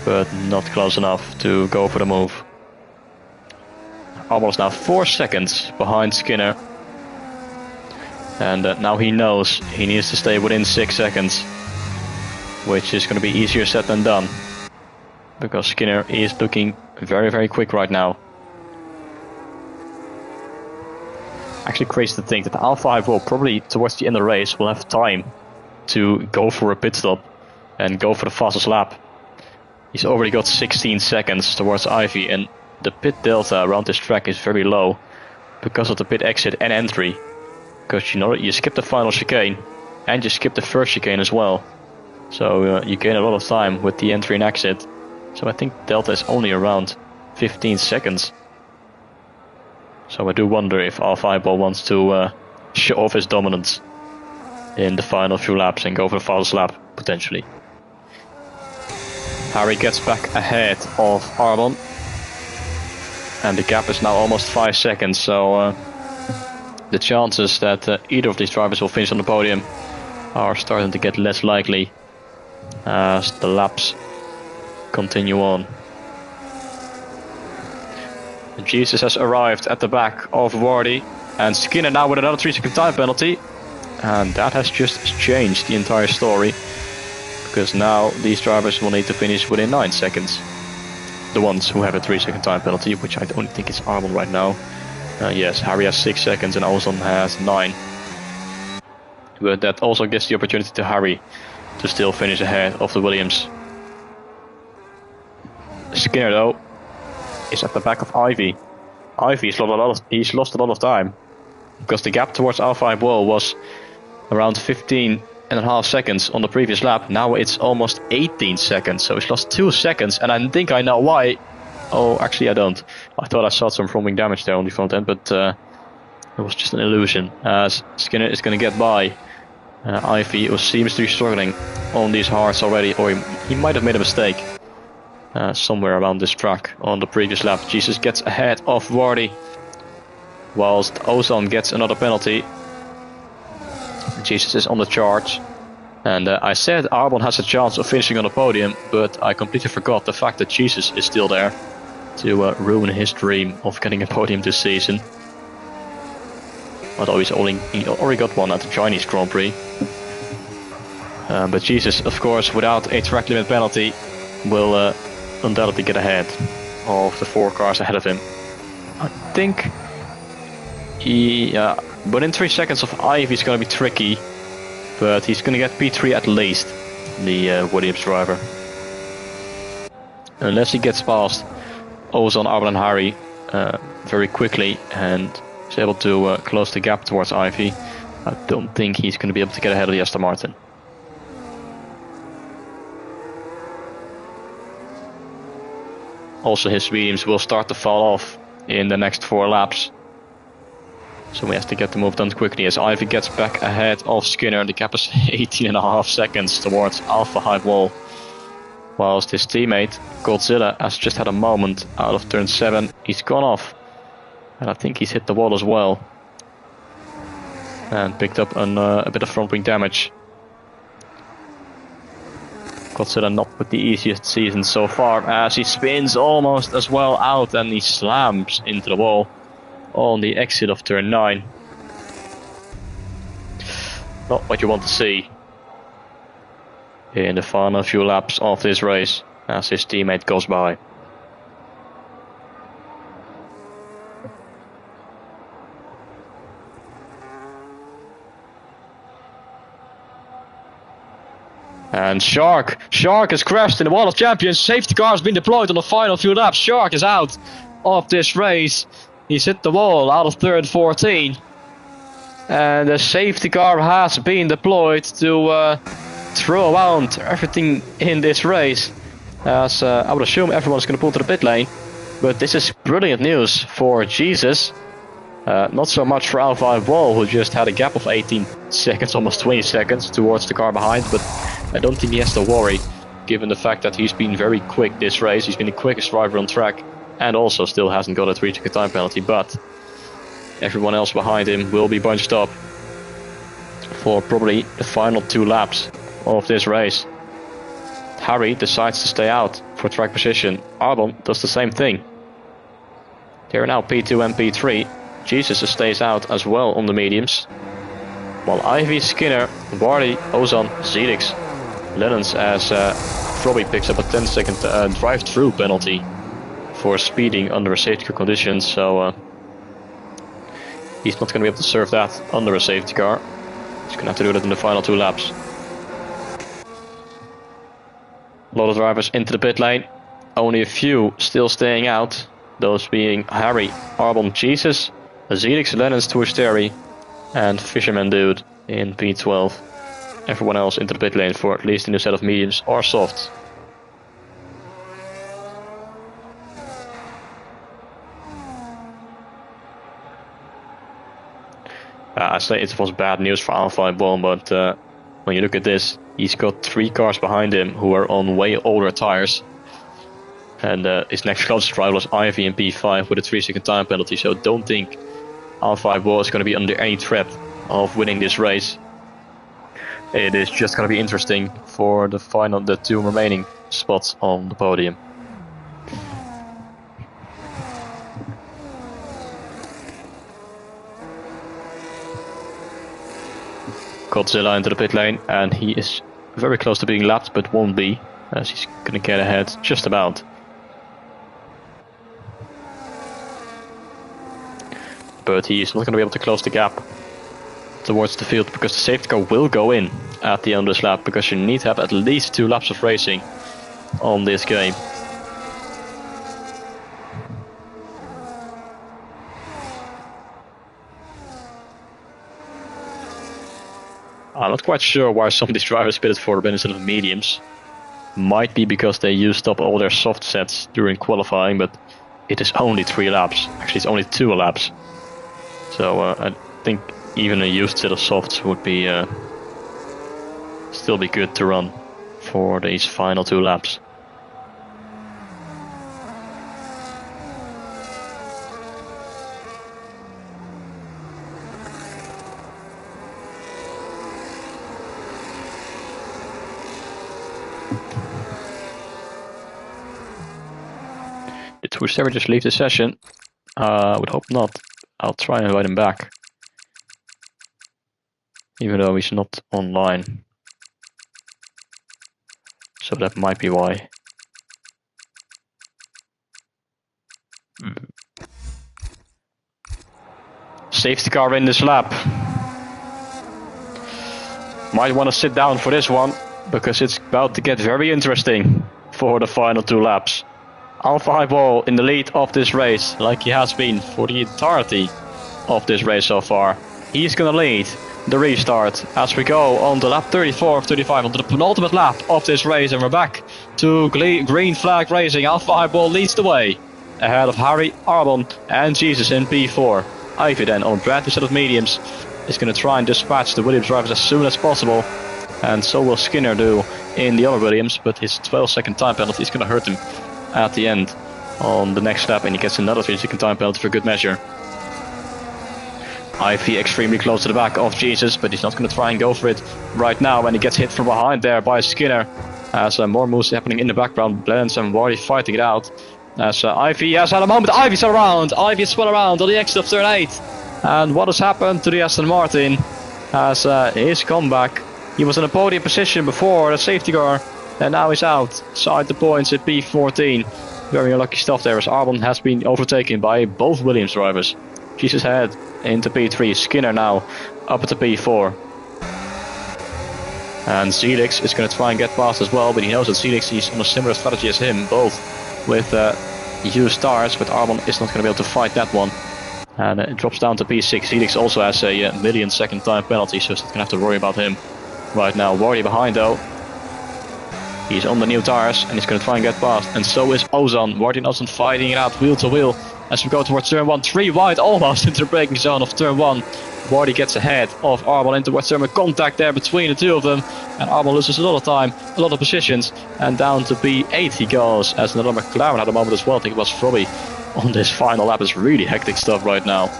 but not close enough to go for the move. Arbon is now 4 seconds behind Skinner. And now he knows he needs to stay within 6 seconds, which is going to be easier said than done, because Skinner is looking very, very quick right now. Actually crazy to think that Alpha will probably towards the end of the race will have time to go for a pit stop and go for the fastest lap. He's already got 16 seconds towards Ivy, and the pit delta around this track is very low because of the pit exit and entry. Because you skip the final chicane and you skip the first chicane as well. So you gain a lot of time with the entry and exit. So I think delta is only around 15 seconds. So I do wonder if Alpha Highball wants to show off his dominance in the final few laps and go for the fastest lap, potentially. Harry gets back ahead of Arbon. And the gap is now almost 5 seconds, so the chances that either of these drivers will finish on the podium are starting to get less likely as the laps continue on. Jesus has arrived at the back of Wardy, and Skinner now with another 3-second time penalty, and that has just changed the entire story, because now these drivers will need to finish within 9 seconds. The ones who have a 3-second time penalty, which I don't think is Arbon right now. Yes, Harry has 6 seconds and Ozan has 9. But that also gives the opportunity to Harry to still finish ahead of the Williams. Skinner, though, is at the back of Ivy. Ivy's lost a lot of time, because the gap towards Alpha Highball was around 15.5 seconds on the previous lap. Now it's almost 18 seconds, so he's lost 2 seconds, and I think I know why. Oh, actually I don't. I thought I saw some front wing damage there on the front end, but it was just an illusion, as Skinner is going to get by. Ivy seems to be struggling on these hards already, or he might have made a mistake somewhere around this track on the previous lap. Jesus gets ahead of Wardy, whilst Ozan gets another penalty. Jesus is on the charge, and I said Arbon has a chance of finishing on the podium, but I completely forgot the fact that Jesus is still there to ruin his dream of getting a podium this season. Although he already got one at the Chinese Grand Prix. But Jesus, of course, without a track limit penalty, will undoubtedly get ahead of the 4 cars ahead of him. I think within 3 seconds of Ivy's going to be tricky, but he's going to get P3 at least, the Williams driver. Unless he gets past Ozan, Arbon and Harry very quickly and is able to close the gap towards Ivy, I don't think he's going to be able to get ahead of the Aston Martin. Also, his mediums will start to fall off in the next 4 laps, so he has to get the move done quickly. As Ivy gets back ahead of Skinner, the gap is 18.5 seconds towards Alpha Highball, whilst his teammate Godzilla has just had a moment out of turn 7. He's gone off, and I think he's hit the wall as well, and picked up a bit of front wing damage. Godzilla not with the easiest season so far, as he spins almost as well out, and he slams into the wall on the exit of turn 9. Not what you want to see in the final few laps of this race, as his teammate goes by. And Shark has crashed in the wall of champions. Safety car has been deployed on the final few laps. Shark is out of this race. He's hit the wall out of turn 14. And the safety car has been deployed to throw around everything in this race. As I would assume everyone's going to pull to the pit lane. But this is brilliant news for Jesus. Not so much for Alpha Highball, who just had a gap of 18 seconds, almost 20 seconds towards the car behind. But I don't think he has to worry, given the fact that he's been very quick this race. He's been the quickest driver on track, and also still hasn't got a 3-second time penalty. But everyone else behind him will be bunched up for probably the final 2 laps of this race. Harry decides to stay out for track position. Arbon does the same thing. They're now P2 and P3. Jesus stays out as well on the mediums, while Ivy, Skinner, Wardy, Ozan, Zelix, Lennons, as Frobby picks up a 10-second drive-through penalty for speeding under a safety car condition, so he's not going to be able to serve that under a safety car. He's going to have to do that in the final 2 laps. A lot of drivers into the pit lane, only a few still staying out, those being Harry, Arbon, Jesus, Zelix, Lennons, Twisteri, and Fisherman Dude in P12. Everyone else into the pit lane for at least a new set of mediums or softs. I say it was bad news for Alpha Ball, but when you look at this, he's got 3 cars behind him who are on way older tires. And his next closest rival is Ivy in P5 with a 3-second time penalty, so don't think Alpha Ball is going to be under any threat of winning this race. It is just going to be interesting for the 2 remaining spots on the podium. Godzilla into the pit lane, and he is very close to being lapped, but won't be, as he's going to get ahead just about. But he is not going to be able to close the gap towards the field, because the safety car will go in at the end of this lap, because you need to have at least 2 laps of racing on this game. I'm not quite sure why some of these drivers pitted for the instead of mediums. Might be because they used up all their soft sets during qualifying, but it is only 3 laps. Actually, it's only 2 laps. So I think even a used set of softs would be still be good to run for these final 2 laps. Did Whoever just leave the session? I would hope not. I'll try and invite him back, even though he's not online. So that might be why. Safety car in this lap. Might want to sit down for this one, because it's about to get very interesting for the final 2 laps. Alpha Highball in the lead of this race, like he has been for the entirety of this race so far. He's gonna lead the restart as we go on to lap 34 of 35, onto the penultimate lap of this race, and we're back to green flag racing. Alpha Highball leads the way ahead of Harry, Arbon and Jesus in P4. Ivy then on brand instead of mediums is going to try and dispatch the Williams drivers as soon as possible, and so will Skinner do in the other Williams, but his 12-second time penalty is going to hurt him at the end on the next lap, and he gets another 3-second time penalty for good measure. Ivy extremely close to the back of Jesus, but he's not going to try and go for it right now, and he gets hit from behind there by Skinner as more moves happening in the background. Blends and Wardy fighting it out as Ivy has had a moment. Ivy's still around on the exit of turn 8, and what has happened to the Aston Martin as his comeback. He was in a podium position before the safety car, and now he's outside the points at P14. Very unlucky stuff there, as Arbon has been overtaken by both Williams drivers. Jesus head into P3, Skinner now up at the P4. And Zelix is going to try and get past as well, but he knows that Zelix is on a similar strategy as him, both with used tires, but Arbon is not going to be able to fight that one. And it drops down to P6. Zelix also has a million-second time penalty, so he's not going to have to worry about him right now. Wardy behind though. He's on the new tires and he's going to try and get past, and so is Ozan. Wardy and Ozan fighting it out wheel to wheel as we go towards turn 1. 3 wide, almost into the braking zone of turn 1. Wardy gets ahead of Arbon into towards turn 1. Contact there between the two of them, and Arbon loses a lot of time, a lot of positions, and down to P8 he goes, as another McLaren had a moment as well. I think it was Frobby on this final lap. It's really hectic stuff right now.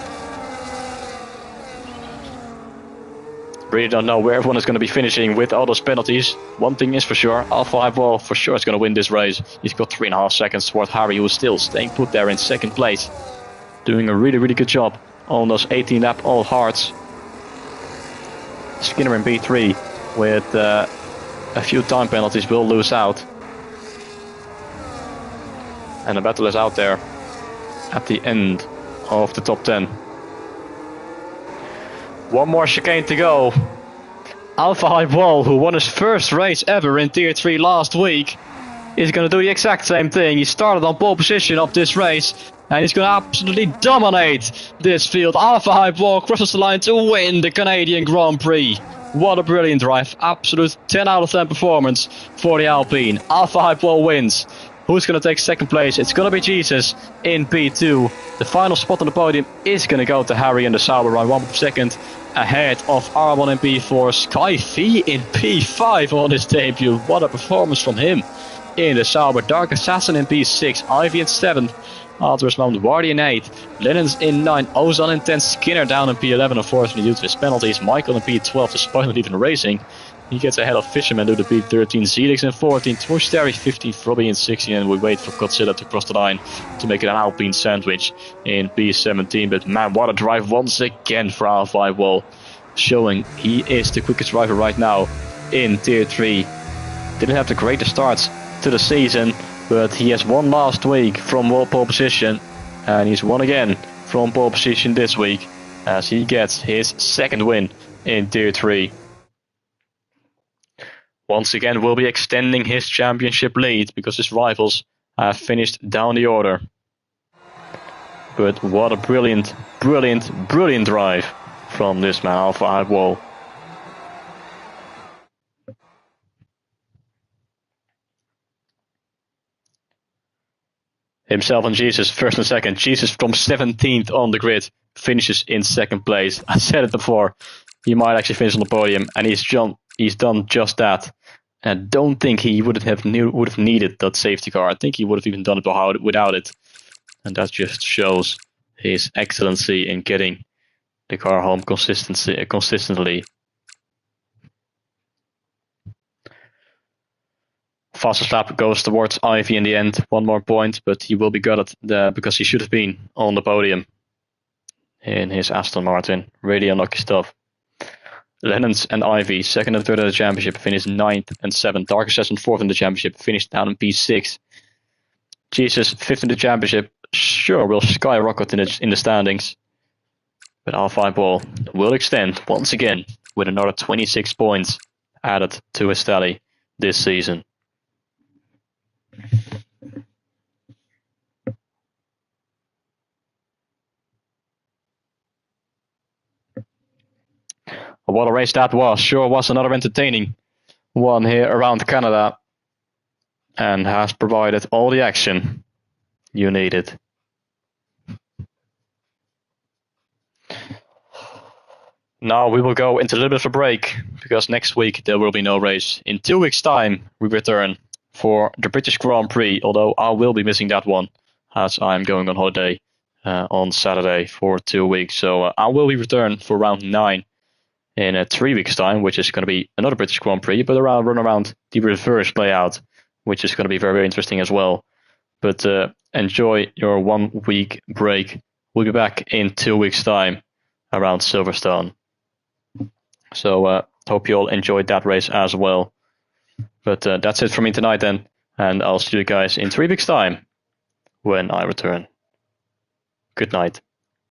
Really don't know where everyone is going to be finishing with all those penalties. One thing is for sure, Alpha Highball for sure is going to win this race. He's got 3.5 seconds toward Harry, who is still staying put there in second place. Doing a really, really good job on those 18 lap all hards. Skinner in P3 with a few time penalties will lose out. And the battle is out there at the end of the top 10. One more chicane to go. Alpha Highball, who won his first race ever in Tier 3 last week, is going to do the exact same thing. He started on pole position of this race, and he's going to absolutely dominate this field. Alpha Highball crosses the line to win the Canadian Grand Prix. What a brilliant drive. Absolute 10 out of 10 performance for the Alpine. Alpha Highball wins Who's going to take second place? It's going to be Jesus in P2. The final spot on the podium is going to go to Harry in the Sauber, around 1 second ahead of R1 in P4. Sky V in P5 on his debut. What a performance from him in the Sauber. Dark Assassin in P6. Ivy in 7th. Afterwards, Mount Wardy in 8th. Lennon's in 9. Ozan in 10. Skinner down in P11, unfortunately, due to his penalties. Michael in P12, despite not even racing. He gets ahead of Fisherman due to P13. Zelix in 14. Twoshteri 15. Frobby in 16. And we wait for Godzilla to cross the line to make it an Alpine sandwich in P17. But man, what a drive once again for R5 Wall. Showing he is the quickest driver right now in Tier 3. Didn't have the greatest starts to the season, but he has won last week from pole position, and he's won again from pole position this week as he gets his second win in Tier 3. Once again, will be extending his championship lead because his rivals have finished down the order. But what a brilliant drive from this man, R5 Wall. Himself and Jesus, first and second. Jesus from 17th on the grid finishes in second place. I said it before, he might actually finish on the podium, and he's done just that. And I don't think he would have needed that safety car. I think he would have even done it without it. And that just shows his excellency in getting the car home consistently. Fastest lap goes towards Ivy in the end, 1 more point, but he will be gutted because he should have been on the podium in his Aston Martin. Really unlucky stuff. Lennons and Ivy, 2nd and 3rd in the championship, finished 9th and 7th. Dark Assassin 4th in the championship, finished down in P6. Jesus 5th in the championship, sure will skyrocket in the standings. But R5 Wall will extend once again with another 26 points added to his tally this season. What a race that was. Sure was another entertaining one here around Canada, and has provided all the action you needed. Now we will go into a little bit of a break, because next week there will be no race. In 2 weeks' time we return for the British Grand Prix, although I will be missing that one as I'm going on holiday on Saturday for 2 weeks. So I will be return for round 9 in 3 weeks' time, which is going to be another British Grand Prix, but run around the reverse layout, which is going to be very, very interesting as well. But enjoy your 1 week break. We'll be back in 2 weeks' time around Silverstone. So hope you all enjoyed that race as well. But that's it from me tonight then, and I'll see you guys in 3 weeks' time when I return. Good night.